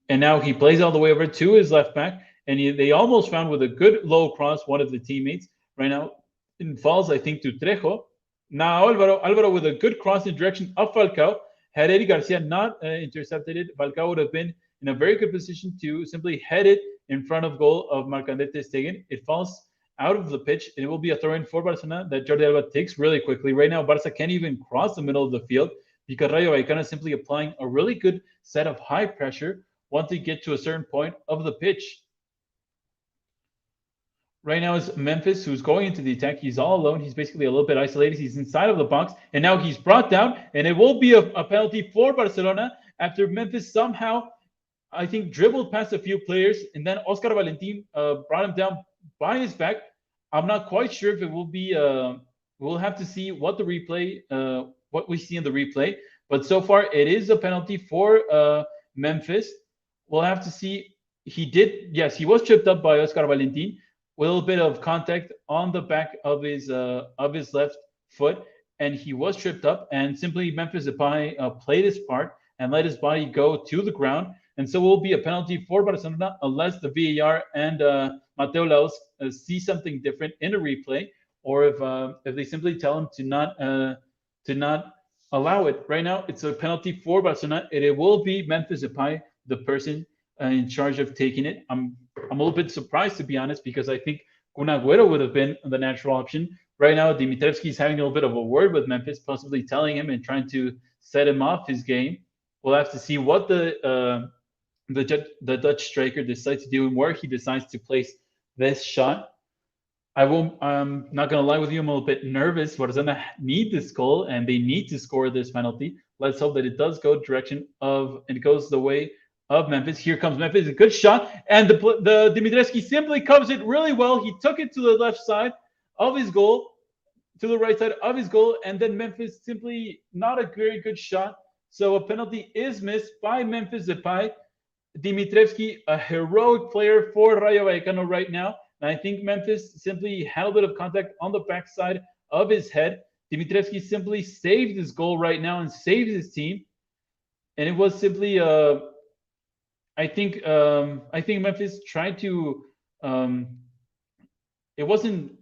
And now he plays all the way over to his left back. And they almost found with a good low cross one of the teammates. Right now, it falls, I think, to Trejo. Now Alvaro with a good cross in direction of Falcao. Had Eddie Garcia not intercepted it, Falcao would have been in a very good position to simply head it in front of goal of Marc-André ter Stegen. It falls out of the pitch, and it will be a throw-in for Barcelona that Jordi Alba takes really quickly. Right now, Barca can't even cross the middle of the field because Rayo Vallecano is simply applying a really good set of high pressure once they get to a certain point of the pitch. Right now is Memphis, who's going into the attack. He's all alone. He's basically a little bit isolated. He's inside of the box, and now he's brought down, and it will be a penalty for Barcelona after Memphis somehow, I think, dribbled past a few players, and then Oscar Valentin brought him down by his back. I'm not quite sure if it will be. We'll have to see what the replay, what we see in the replay. But so far, it is a penalty for Memphis. We'll have to see. He was tripped up by Oscar Valentin. A little bit of contact on the back of his left foot, and he was tripped up. And simply Memphis Depay played his part and let his body go to the ground. And so it will be a penalty for Barcelona unless the VAR and Mateo Laos see something different in a replay, or if they simply tell him to not allow it. Right now, it's a penalty for Barcelona. It will be Memphis Depay, the person in charge of taking it. I'm a little bit surprised, to be honest, because I think Kun Agüero would have been the natural option. Right now, Dimitrievski is having a little bit of a word with Memphis, possibly telling him and trying to set him off his game. We'll have to see what the Dutch striker decides to do and where he decides to place this shot. I'm not going to lie with you. I'm a little bit nervous. Barcelona need this goal, and they need to score this penalty. Let's hope that it does go it goes the way of Memphis. Here comes Memphis, a good shot, and the Dimitrievski simply covers it really well. He took it to the left side of his goal, to the right side of his goal, and then Memphis simply not a very good shot. So a penalty is missed by Memphis Depay. Dimitrievski, a heroic player for Rayo Vallecano right now. And I think Memphis simply had a bit of contact on the backside of his head. Dimitrievski simply saved his goal right now and saved his team. And it was simply I think Memphis tried to. It wasn't.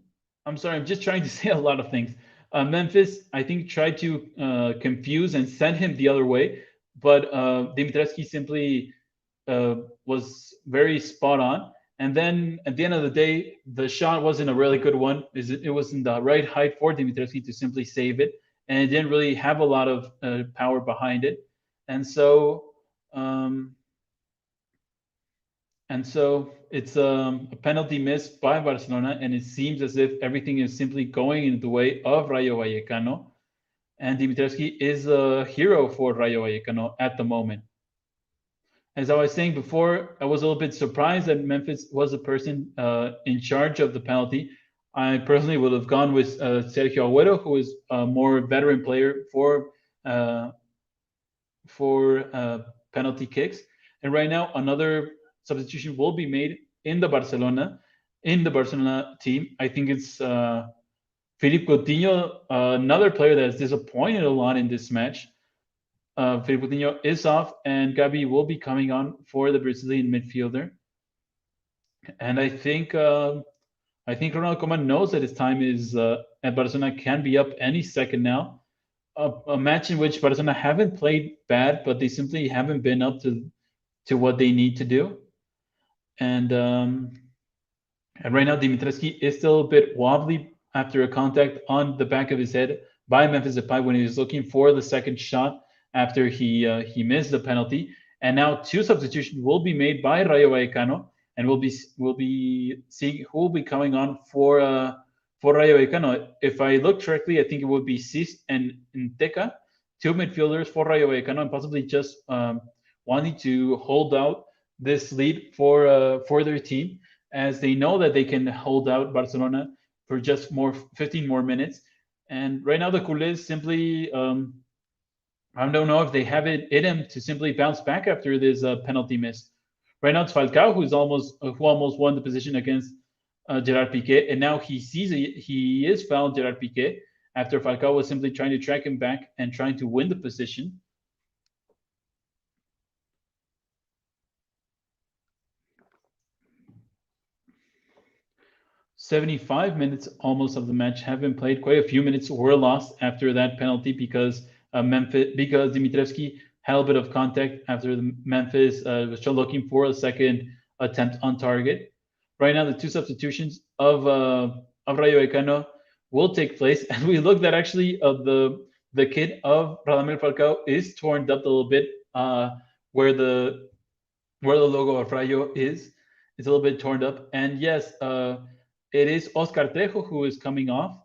I'm sorry. I'm just trying to say a lot of things. Memphis, I think, tried to confuse and send him the other way, but Dimitrievski simply was very spot on. And then at the end of the day, the shot wasn't a really good one. It wasn't the right height for Dimitrievski to simply save it, and it didn't really have a lot of power behind it. And so it's a penalty miss by Barcelona, and it seems as if everything is simply going in the way of Rayo Vallecano. And Dimitrievski is a hero for Rayo Vallecano at the moment. As I was saying before, I was a little bit surprised that Memphis was the person in charge of the penalty. I personally would have gone with Sergio Agüero, who is a more veteran player for penalty kicks. And right now, another substitution will be made in the Barcelona team. I think it's Philippe Coutinho, another player that has disappointed a lot in this match. Philippe Coutinho is off, and Gabi will be coming on for the Brazilian midfielder. And I think Ronald Koeman knows that his time is at Barcelona can be up any second now. A match in which Barcelona haven't played bad, but they simply haven't been up to what they need to do. And right now, Dimitrievski is still a bit wobbly after a contact on the back of his head by Memphis Depay when he was looking for the second shot after he missed the penalty. And now two substitutions will be made by Rayo Vallecano, and we'll be seeing who will be coming on for Rayo Vallecano. If I look correctly, I think it would be Cis and Nteca, two midfielders for Rayo Vallecano, and possibly just wanting to hold out this lead for their team, as they know that they can hold out Barcelona for just 15 more minutes. And right now, the Culé simply I don't know if they have it in him to simply bounce back after this penalty miss. Right now it's Falcao who almost won the position against Gerard Piqué, and now he is fouled Gerard Piqué after Falcao was simply trying to track him back and trying to win the position. 75 minutes almost of the match have been played. Quite a few minutes were lost after that penalty because Dimitrievski had a bit of contact after the Memphis was still looking for a second attempt on target. Right now, the two substitutions of Rayo Vallecano will take place, and we look that actually the kid of Radamel Falcao is torn up a little bit where the logo of Rayo is. It's a little bit torn up, and yes, it is Oscar Trejo who is coming off.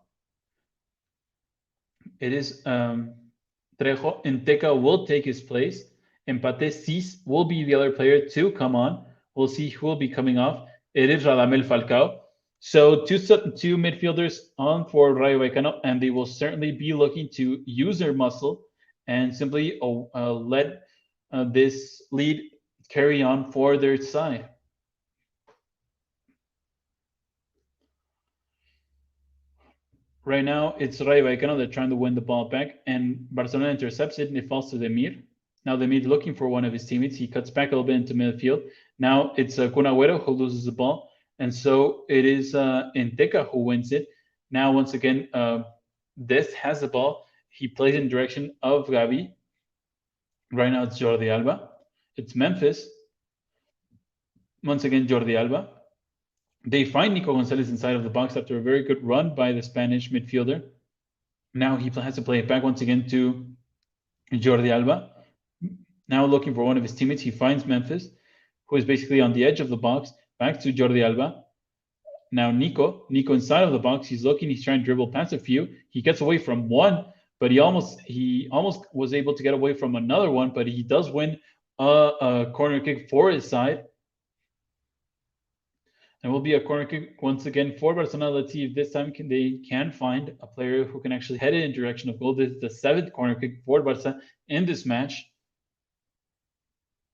It is Trejo. Enteca will take his place. Empate Cis will be the other player to come on. We'll see who will be coming off. It is Radamel Falcao. So two midfielders on for Rayo Vallecano, and they will certainly be looking to use their muscle and simply let this lead carry on for their side. Right now, it's Rayo Vallecano. They're trying to win the ball back, and Barcelona intercepts it, and it falls to Demir. Now Demir looking for one of his teammates. He cuts back a little bit into midfield. Now it's Kun Agüero who loses the ball, and so it is Enteca who wins it. Now once again, Dest has the ball. He plays in direction of Gavi. Right now it's Jordi Alba. It's Memphis. Once again, Jordi Alba. They find Nico Gonzalez inside of the box after a very good run by the Spanish midfielder. Now he has to play it back once again to Jordi Alba. Now looking for one of his teammates, he finds Memphis, who is basically on the edge of the box, back to Jordi Alba. Now Nico inside of the box, he's looking, he's trying to dribble past a few. He gets away from one, but he almost was able to get away from another one, but he does win a corner kick for his side. And will be a corner kick once again for Barcelona. Let's see if this time they can find a player who can actually head it in direction of goal. This is the 7th corner kick for Barca in this match.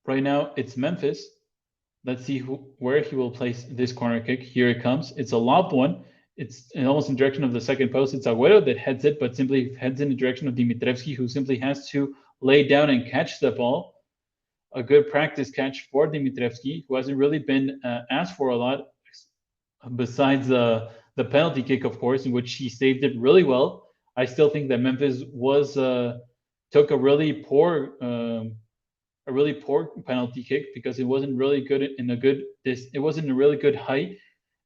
Right now, it's Memphis. Let's see where he will place this corner kick. Here it comes. It's a lob one. It's almost in direction of the second post. It's Agüero that heads it, but simply heads in the direction of Dimitrievski, who simply has to lay down and catch the ball. A good practice catch for Dimitrievski, who hasn't really been asked for a lot, besides the penalty kick, of course, in which he saved it really well. I still think that Memphis took a really poor penalty kick because it wasn't really good it wasn't a really good height,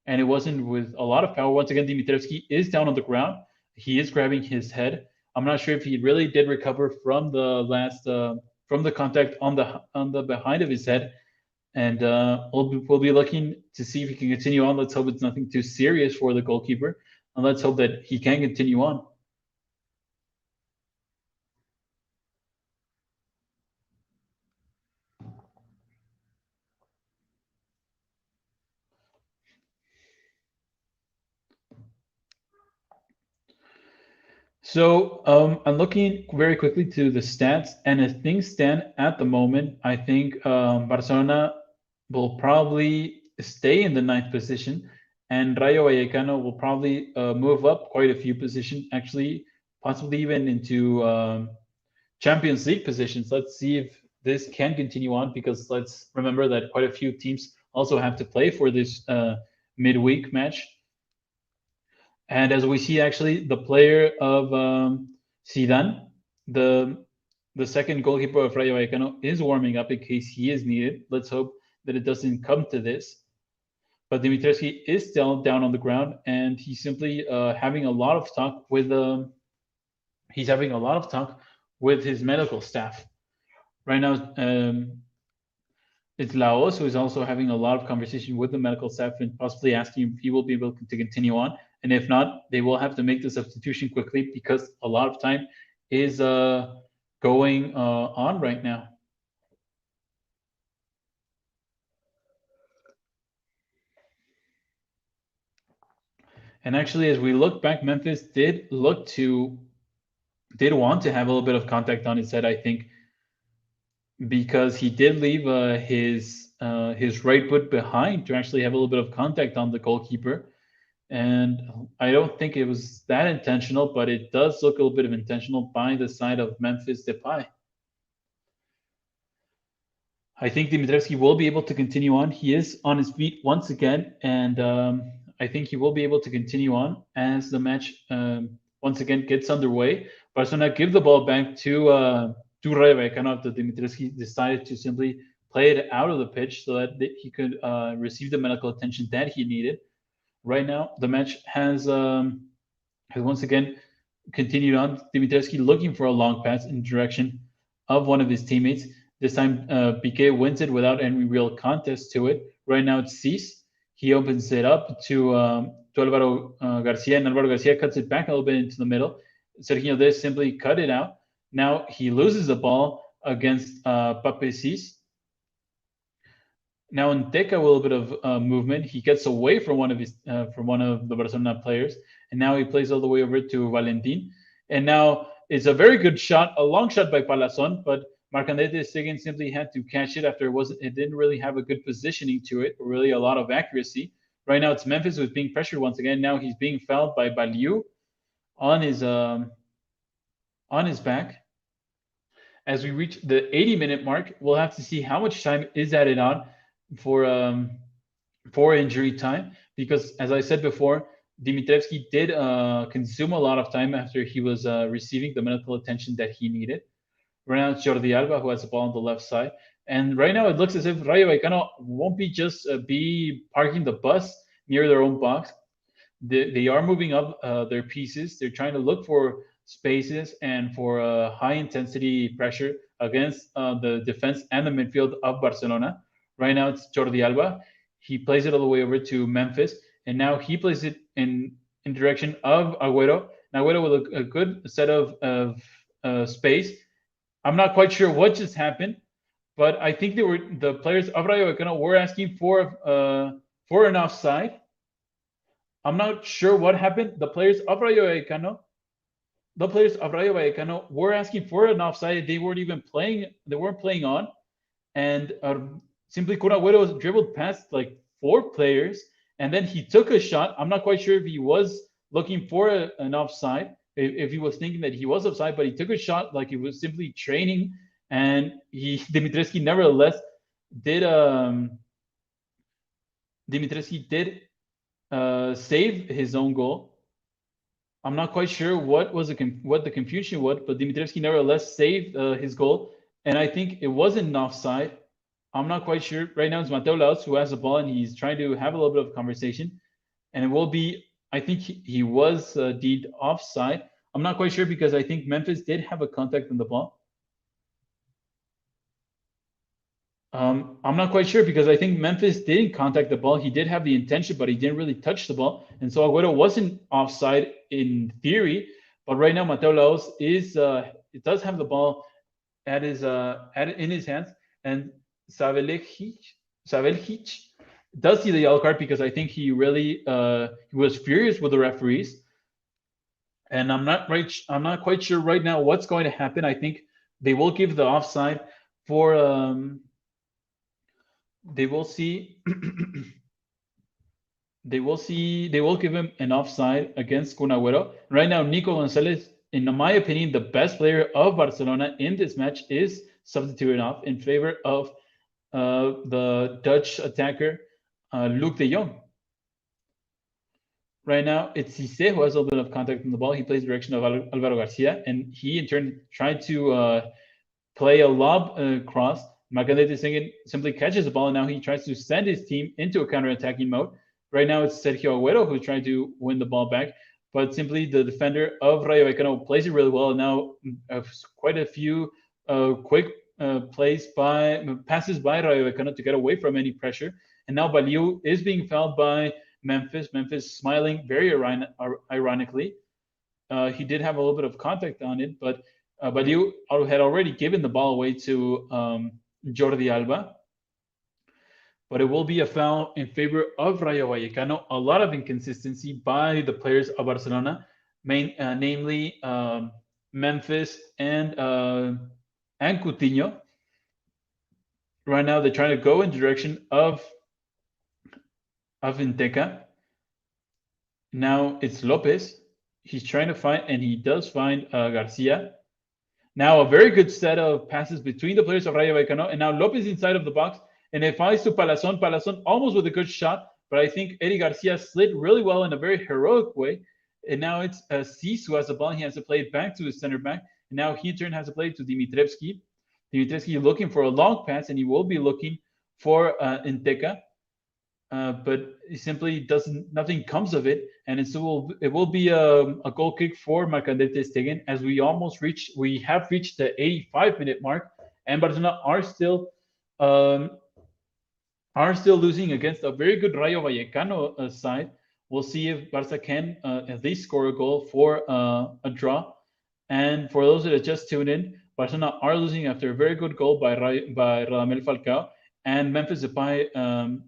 and it wasn't with a lot of power. Once again, Dimitrievski is down on the ground. He is grabbing his head. I'm not sure if he really did recover from the contact on the behind of his head. And we'll be looking to see if he can continue on. Let's hope it's nothing too serious for the goalkeeper, and let's hope that he can continue on. So I'm looking very quickly to the stats, and as things stand at the moment, I think Barcelona will probably stay in the 9th position, and Rayo Vallecano will probably move up quite a few positions, actually, possibly even into Champions League positions. Let's see if this can continue on, because let's remember that quite a few teams also have to play for this midweek match. And as we see, actually, the player of Zidane, the second goalkeeper of Rayo Vallecano, is warming up in case he is needed. Let's hope that it doesn't come to this. But Dimitrievski is still down on the ground, and he's simply having a lot of talk with his medical staff. Right now, it's Laos who is also having a lot of conversation with the medical staff and possibly asking if he will be able to continue on. And if not, they will have to make the substitution quickly because a lot of time is going on right now. And actually, as we look back, Memphis did look to did want to have a little bit of contact on his head, I think, because he did leave his right foot behind to actually have a little bit of contact on the goalkeeper. And I don't think it was that intentional, but it does look a little bit of intentional by the side of Memphis Depay. I think Dimitrievski will be able to continue on. He is on his feet once again, and I think he will be able to continue on as the match once again gets underway. Barcelona give the ball back to Rayo Vallecano after Dimitrievski decided to simply play it out of the pitch so that he could receive the medical attention that he needed. Right now, the match has once again continued on. Dimitrievski looking for a long pass in the direction of one of his teammates. This time, Piqué wins it without any real contest to it. Right now, it's Cis. He opens it up to Alvaro Garcia, and Alvaro Garcia cuts it back a little bit into the middle. Sergio Des simply cut it out. Now he loses the ball against Pape Cis. Now in Teca, a little bit of movement. He gets away from one of the Barcelona players, and now he plays all the way over to Valentin. And now it's a very good shot, a long shot by Palazon, but Marc-André Stegen simply had to catch it after it didn't really have a good positioning to it, or really a lot of accuracy. Right now it's Memphis who's being pressured once again. Now he's being fouled by Baliu on his back. As we reach the 80-minute mark, we'll have to see how much time is added on for injury time, because as I said before, Dimitrievski did consume a lot of time after he was receiving the medical attention that he needed. Right now it's Jordi Alba who has the ball on the left side, and right now it looks as if Rayo Vallecano won't be just be parking the bus near their own box. They are moving up their pieces. They're trying to look for spaces and for high intensity pressure against the defense and the midfield of Barcelona. Right now it's Jordi Alba. He plays it all the way over to Memphis, and now he plays it in direction of Agüero. Now Agüero with a good set of space. I'm not quite sure what just happened, but I think the players of Rayo Vallecano were asking for an offside. I'm not sure what happened. The players of Rayo Vallecano were asking for an offside. They weren't even playing. They weren't playing on, and simply Kun Agüero dribbled past like 4 players, and then he took a shot. I'm not quite sure if he was looking for an offside, if he was thinking that he was offside, but he took a shot like he was simply training, and Dimitrievski nevertheless did save his own goal. I'm not quite sure what the confusion was, but Dimitrievski nevertheless saved his goal, and I think it wasn't an offside. I'm not quite sure. Right now it's Mateo Laos who has the ball, and he's trying to have a little bit of conversation, and it will be. I think he was deemed offside. I'm not quite sure because I think Memphis did have a contact on the ball. I'm not quite sure because I think Memphis didn't contact the ball. He did have the intention, but he didn't really touch the ball. And so Agüero wasn't offside in theory. But right now, Mateo Laos it does have the ball in his hands. And Saveljic does see the yellow card because I think he really he was furious with the referees. And I'm not quite sure right now what's going to happen. I think they will give the offside for they will give him an offside against Kun Agüero. Right now, Nico Gonzalez, in my opinion, the best player of Barcelona in this match, is substituted off in favor of the Dutch attacker Luc de Jong. Right now, it's Cisse who has a little bit of contact on the ball. He plays direction of Alvaro Garcia, and he in turn tried to play a lob cross. Marc-André simply catches the ball, and now he tries to send his team into a counter-attacking mode. Right now, it's Sergio Agüero who's trying to win the ball back, but simply the defender of Rayo Vallecano plays it really well. Now, quite a few quick passes by Rayo Vallecano to get away from any pressure. And now Baliu is being fouled by Memphis. Memphis smiling very ironically. He did have a little bit of contact on it, but Baliu had already given the ball away to Jordi Alba. But it will be a foul in favor of Rayo Vallecano. A lot of inconsistency by the players of Barcelona, namely Memphis, and Coutinho. Right now, they're trying to go in the direction of Inteca. Now it's Lopez. He's trying to find, and he does find Garcia. Now a very good set of passes between the players of Rayo Vallecano, and now Lopez inside of the box, and it finds to Palazon. Palazon almost with a good shot, but I think Eddie Garcia slid really well in a very heroic way. And now it's Sisu has the ball. He has to play it back to his center back, and now he in turn has to play it to Dimitrevski. Dimitrevski looking for a long pass, and he will be looking for Inteca. But it simply doesn't. Nothing comes of it, and it will be a goal kick for Marc-André ter Stegen as we have reached the 85-minute mark, and Barcelona um, are still losing against a very good Rayo Vallecano side. We'll see if Barca can at least score a goal for a draw. And for those that have just tuned in, Barcelona are losing after a very good goal by Radamel Falcao, and Memphis Depay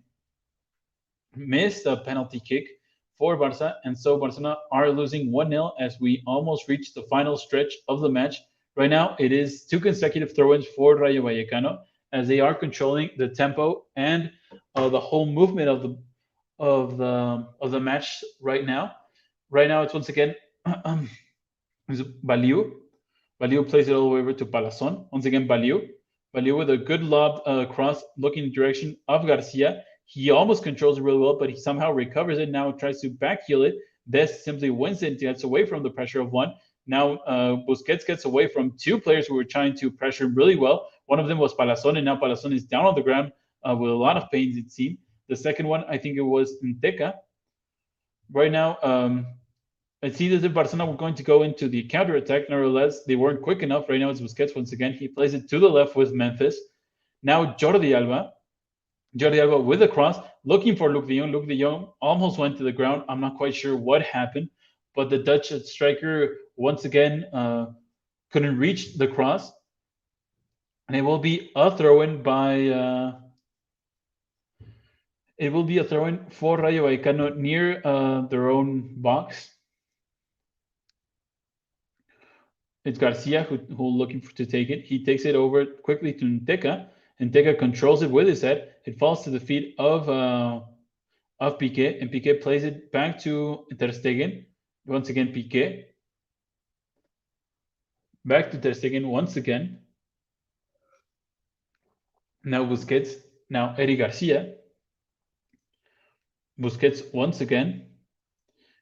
missed a penalty kick for Barca, and so Barcelona are losing 1-0 as we almost reach the final stretch of the match. Right now, it is 2 consecutive throw-ins for Rayo Vallecano as they are controlling the tempo and the whole movement of the match right now. Right now, it's once again Baliu. Baliu plays it all the way over to Palazon. Once again, Baliu. Baliu with a good lob cross looking in the direction of Garcia. He almost controls it really well, but he somehow recovers it. Now tries to backheel it. Des simply wins it and gets away from the pressure of one. Now Busquets gets away from 2 players who were trying to pressure him really well. One of them was Palazon, and now Palazon is down on the ground with a lot of pain, it seemed. The second one, I think it was Inteca. Right now, it seems as if Barcelona were going to go into the counter-attack. Nevertheless, they weren't quick enough. Right now, it's Busquets once again. He plays it to the left with Memphis. Now Jordi Alba. Jordi Alba with a cross, looking for Luc de Jong. Luc de Jong almost went to the ground. I'm not quite sure what happened, but the Dutch striker once again couldn't reach the cross. And it will be a throw-in for Rayo Vallecano near their own box. It's Garcia who looking to take it. He takes it over quickly to Inteca. Inteca controls it with his head. It falls to the feet of Piqué, and Piqué plays it back to ter Stegen. Once again, Piqué. Back to ter Stegen once again. Now Busquets. Now Eddie Garcia. Busquets once again.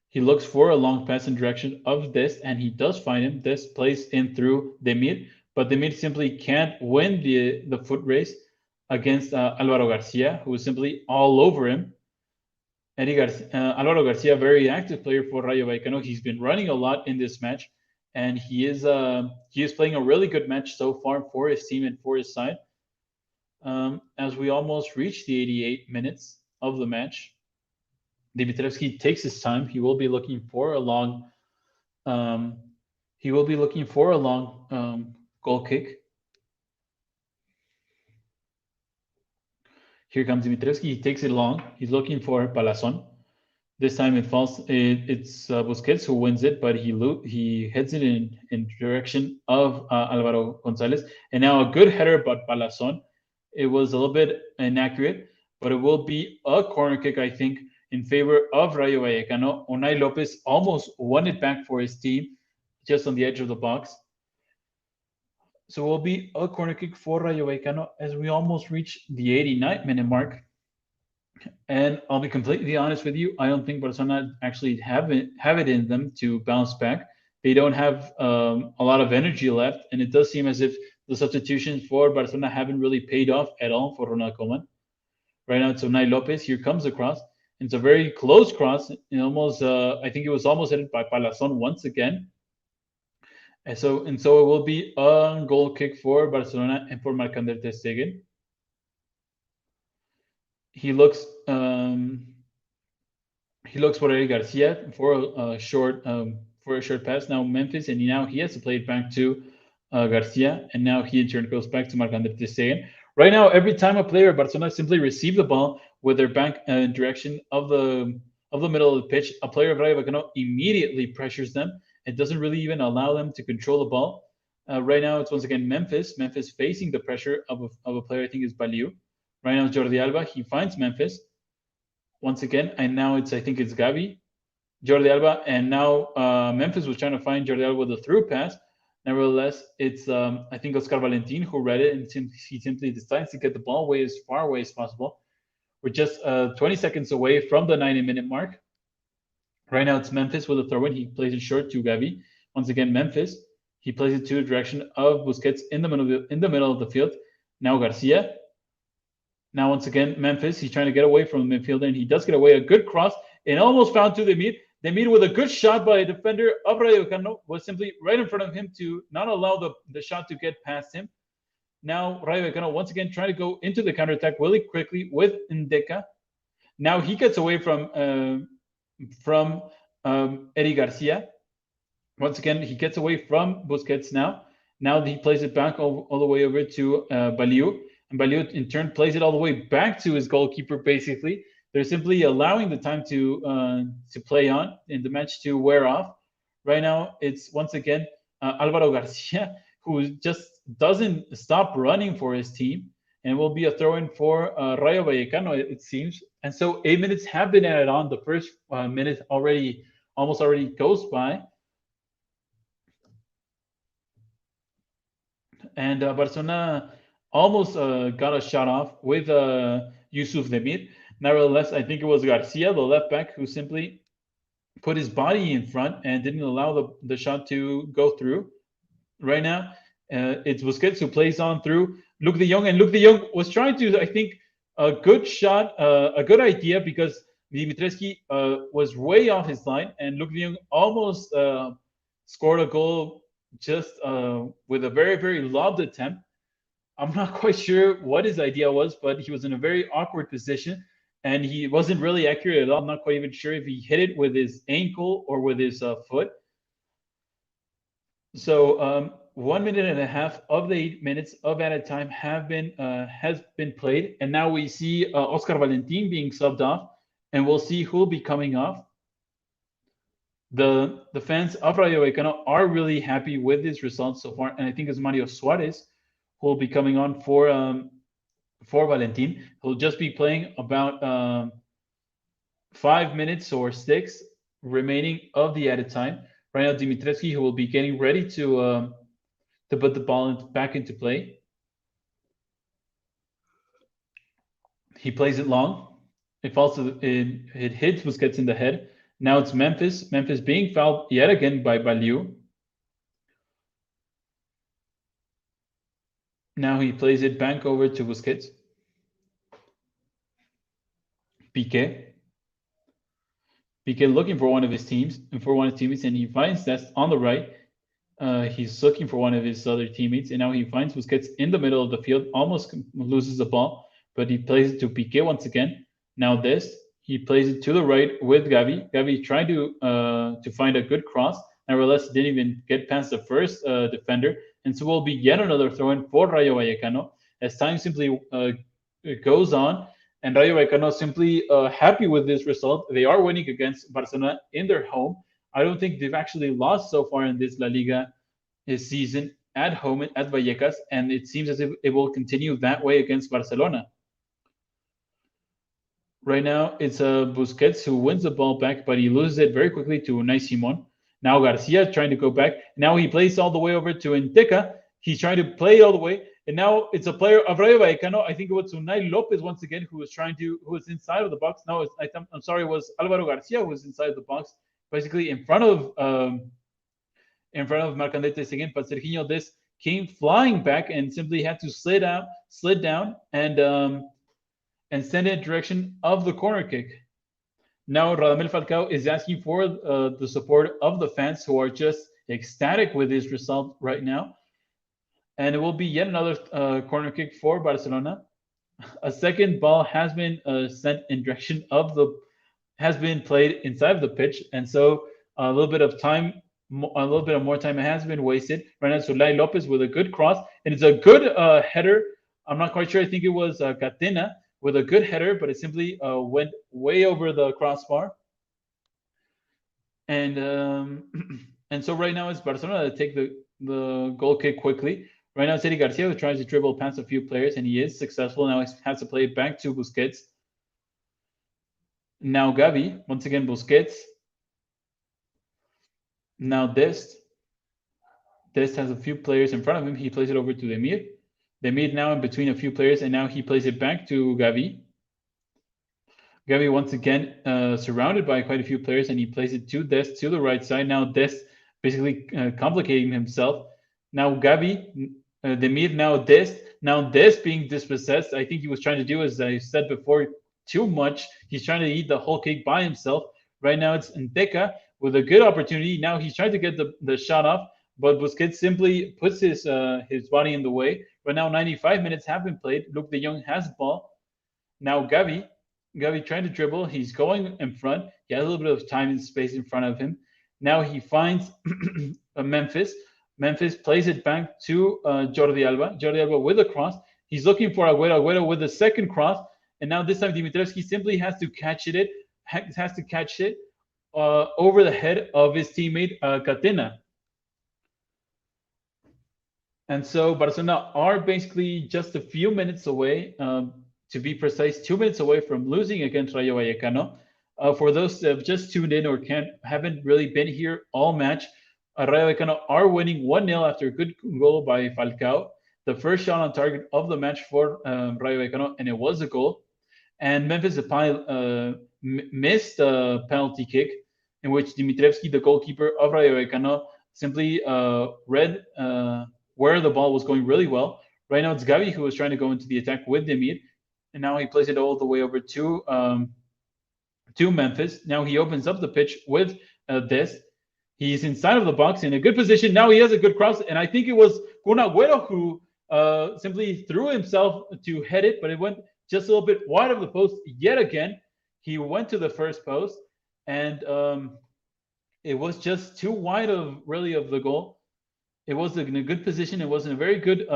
He looks for a long pass in direction of Des, and he does find him. Des plays in through Demir, but Demir simply can't win the foot race against Alvaro Garcia, who is simply all over him. Alvaro Garcia, very active player for Rayo Vallecano. He's been running a lot in this match, and he is playing a really good match so far for his team and for his side. As we almost reach the 88 minutes of the match, Dimitrevski takes his time. He will be looking for a long goal kick. Here comes Dimitrevski. He takes it long. He's looking for Palazon. This time it falls. It's Busquets who wins it, but he heads it in direction of Alvaro Gonzalez. And now a good header by Palazon. It was a little bit inaccurate, but it will be a corner kick, I think, in favor of Rayo Vallecano. Unai Lopez almost won it back for his team, just on the edge of the box. So it will be a corner kick for Rayo Vallecano as we almost reach the 89-minute mark. And I'll be completely honest with you, I don't think Barcelona actually have it in them to bounce back. They don't have a lot of energy left, and it does seem as if the substitutions for Barcelona haven't really paid off at all for Ronald Koeman. Right now it's Unai Lopez. Here comes the cross. It's a very close cross. And almost, I think it was almost headed by Palazon once again. And so it will be a goal kick for Barcelona and for Marc-André ter Stegen. He looks for Eddie Garcia for a short pass. Now Memphis, and now he has to play it back to Garcia, and now he in turn goes back to Marc-André ter Stegen. Right now, every time a player of Barcelona simply receives the ball with their back direction of the middle of the pitch, a player of Rayo Vallecano immediately pressures them, It doesn't really even allow them to control the ball. Right now, it's once again Memphis. Memphis facing the pressure of a player, I think is Baliu. Right now, it's Jordi Alba. He finds Memphis once again, and now I think it's Gavi. Jordi Alba, and now Memphis was trying to find Jordi Alba with a through pass. Nevertheless, it's I think Oscar Valentin who read it, and he simply decides to get the ball away as far away as possible. We're just 20 seconds away from the 90-minute mark. Right now, it's Memphis with a throw-in. He plays it short to Gavi. Once again, Memphis. He plays it to the direction of Busquets in the middle of the field. Now Garcia. Now once again, Memphis. He's trying to get away from the midfielder, and he does get away. A good cross, and almost found to the mid. They meet with a good shot by a defender of Rayo Vallecano, was simply right in front of him to not allow the shot to get past him. Now Rayo Vallecano once again trying to go into the counterattack really quickly with Ndeka. Now he gets away from Eddie Garcia. Once again, he gets away from Busquets now. Now he plays it back all the way over to Baliu. And Baliu in turn plays it all the way back to his goalkeeper, basically. They're simply allowing the time to play on and the match to wear off. Right now, it's once again Alvaro Garcia, who just doesn't stop running for his team, and will be a throw-in for Rayo Vallecano, it seems. And so 8 minutes have been added on. The first minute almost already goes by. And Barcelona almost got a shot off with Yusuf Demir. Nevertheless, I think it was Garcia, the left back, who simply put his body in front and didn't allow the shot to go through. Right now, it's Busquets who plays on through Luke de Jong, and Luke de Jong was trying to, I think, a good shot, a good idea, because Dimitrescu was way off his line, and Luke de Jong almost scored a goal just with a very, very lobbed attempt. I'm not quite sure what his idea was, but he was in a very awkward position, and he wasn't really accurate at all. I'm not quite even sure if he hit it with his ankle or with his foot. So 1 minute and a half of the 8 minutes of added time has been played, and now we see Oscar Valentin being subbed off, and we'll see who will be coming off. The fans of Rayo Vallecano are really happy with this result so far, and I think it's Mario Suarez who will be coming on for Valentin. He'll just be playing about 5 minutes or 6 remaining of the added time. Right now, Dimitrescu, who will be getting ready to put the ball back into play. He plays it long. It falls it hits Busquets in the head. Now it's Memphis. Memphis being fouled yet again by Baliu. Now he plays it back over to Busquets. Piqué looking for one of his teammates, and he finds that's on the right. He's looking for one of his other teammates, and now he finds Busquets in the middle of the field, almost loses the ball, but he plays it to Piqué once again. Now he plays it to the right with Gavi. Gavi trying to find a good cross. Nevertheless, didn't even get past the first defender, and so will be yet another throw-in for Rayo Vallecano as time simply goes on. And Rayo Vallecano simply happy with this result. They are winning against Barcelona in their home. I don't think they've actually lost so far in this La Liga season at home at Vallecas, and it seems as if it will continue that way against Barcelona. Right now, it's Busquets who wins the ball back, but he loses it very quickly to Unai Simon. Now Garcia trying to go back. Now he plays all the way over to Ndeka. He's trying to play all the way. And now it's a player of Rayo Vallecano. I think it was Unai Lopez once again who was inside of the box. No, I'm sorry, it was Alvaro Garcia who was inside the box, basically in front of Marcandetes again. But Serginho Dest came flying back and simply had to slid down and send it in direction of the corner kick. Now Radamel Falcao is asking for the support of the fans who are just ecstatic with this result right now. And it will be yet another corner kick for Barcelona. A second ball has been sent in direction has been played inside of the pitch, and so a little bit of more time has been wasted. Right now, Unai Lopez with a good cross, and it's a good header. I'm not quite sure. I think it was Catena with a good header, but it simply went way over the crossbar. And And so right now it's Barcelona that take the goal kick quickly. Right now it's Eddie Garcia who tries to dribble past a few players, and he is successful. Now he has to play it back to Busquets. Now Gavi, once again Busquets. Now Dest. Dest has a few players in front of him. He plays it over to Demir. Demir now in between a few players, and now he plays it back to Gavi. Gavi once again surrounded by quite a few players, and he plays it to Dest to the right side. Now Dest basically complicating himself. Now Gavi, Demir, now Dest. Now Dest being dispossessed. I think he was trying to do, as I said before, too much. He's trying to eat the whole cake by himself. Right now it's Ndeka with a good opportunity. Now he's trying to get the shot off, but Busquets simply puts his body in the way. Right now 95 minutes have been played. Luke de Jong has the ball. Now Gavi trying to dribble. He's going in front. He has a little bit of time and space in front of him. Now he finds Memphis. Memphis plays it back to Jordi Alba. Jordi Alba with a cross. He's looking for Agüero. Agüero with the second cross. And now this time Dimitrievski simply has to catch it. Over the head of his teammate Catena. And so Barcelona are basically just a few minutes away, to be precise, 2 minutes away from losing against Rayo Vallecano. For those that have just tuned in or haven't really been here all match, Rayo Vallecano are winning 1-0 after a good goal by Falcao. The first shot on target of the match for Rayo Vallecano, and it was a goal. And Memphis Depay missed a penalty kick in which Dimitrievski, the goalkeeper of Rayo Vallecano, simply read where the ball was going really well. Right now it's Gavi who was trying to go into the attack with Demir, and now he plays it all the way over to Memphis. Now he opens up the pitch with Dest. He's inside of the box in a good position. Now he has a good cross, and I think it was Kun Agüero who simply threw himself to head it, but it went just a little bit wide of the post yet again. He went to the first post, and it was just too wide of the goal. It was in a good position. It was in a very good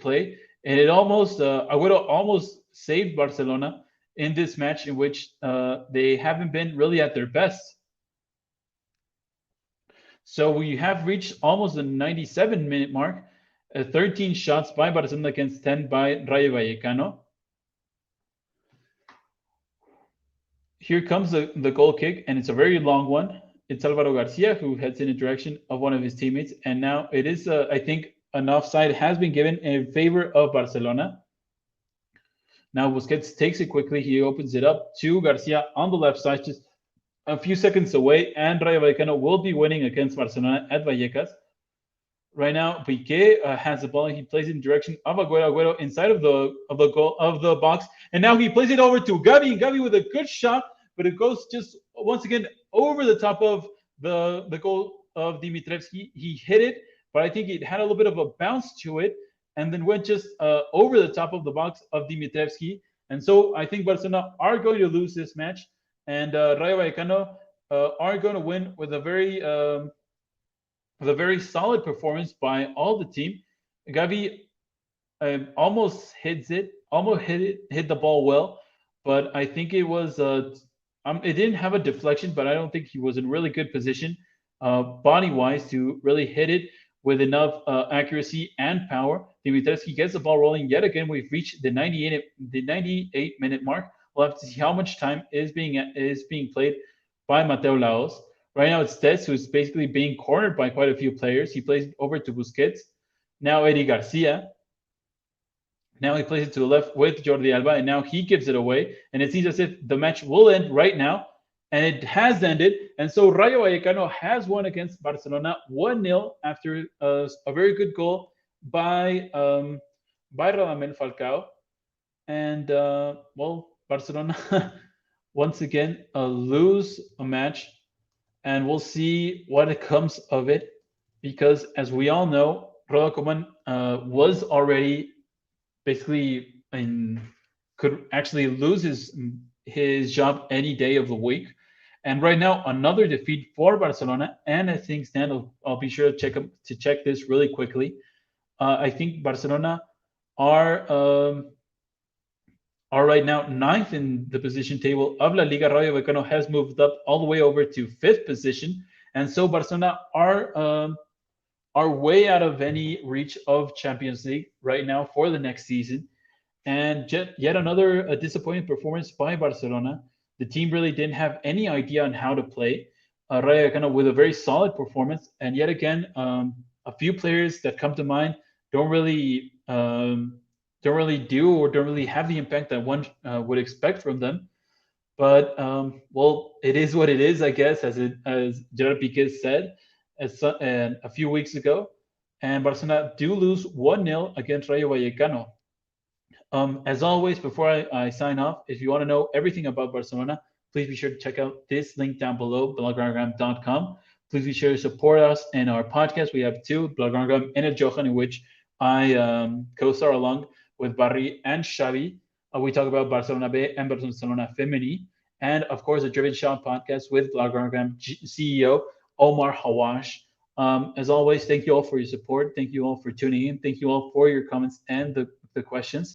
play, and it almost Agüero almost saved Barcelona in this match, in which they haven't been really at their best. So we have reached almost the 97-minute mark. 13 shots by Barcelona against 10 by Rayo Vallecano. Here comes the goal kick, and it's a very long one. It's Alvaro Garcia who heads in the direction of one of his teammates, and now it is, I think, an offside has been given in favor of Barcelona. Now Busquets takes it quickly. He opens it up to Garcia on the left side, just a few seconds away, and Rayo Vallecano will be winning against Barcelona at Vallecas. Right now, Piqué has the ball. He plays it in direction of Agüero. Agüero inside of the box, and now he plays it over to Gavi. Gavi with a good shot, but it goes just once again over the top of the goal of Dimitrievski. He hit it, but I think it had a little bit of a bounce to it, and then went just over the top of the box of Dimitrievski. And so I think Barcelona are going to lose this match, and Rayo Vallecano are going to win with a very solid performance by all the team. Gavi almost hit the ball well, but I think it was it didn't have a deflection, but I don't think he was in really good position body-wise to really hit it with enough accuracy and power. Dimitrievski gets the ball rolling yet again. We've reached the 98-minute mark. We'll have to see how much time is being played by Mateo Laos. Right now it's Tess who's basically being cornered by quite a few players. He plays it over to Busquets. Now Eddie Garcia. Now he plays it to the left with Jordi Alba, and now he gives it away. And it seems as if the match will end right now, and it has ended. And so Rayo Vallecano has won against Barcelona 1-0 after a very good goal by Radamel Falcao. And Barcelona once again lose a match, and we'll see what comes of it, because as we all know, Ronald Koeman was already basically could actually lose his job any day of the week. And right now, another defeat for Barcelona. And as things stand, I'll be sure to check this really quickly. I think Barcelona are right now 9th in the position table of La Liga. Rayo Vallecano has moved up all the way over to 5th position. And so Barcelona are way out of any reach of Champions League right now for the next season. And yet another disappointing performance by Barcelona. The team really didn't have any idea on how to play. Rayo Vallecano with a very solid performance, and yet again, a few players that come to mind don't really do or don't really have the impact that one would expect from them. But well, it is what it is, I guess, as Gerard Piqué said and a few weeks ago. And Barcelona do lose 1-0 against Rayo Vallecano. As always, before I sign off, if you want to know everything about Barcelona, please be sure to check out this link down below, blaugranagram.com. Please be sure to support us in our podcast. We have two, Blaugranagram and a Johan, in which I co-star along with Barry and Xavi. We talk about Barcelona B and Barcelona Femini. And of course, the Driven Shot podcast with Blaugranagram CEO Omar Hawash. As always, thank you all for your support. Thank you all for tuning in. Thank you all for your comments and the questions.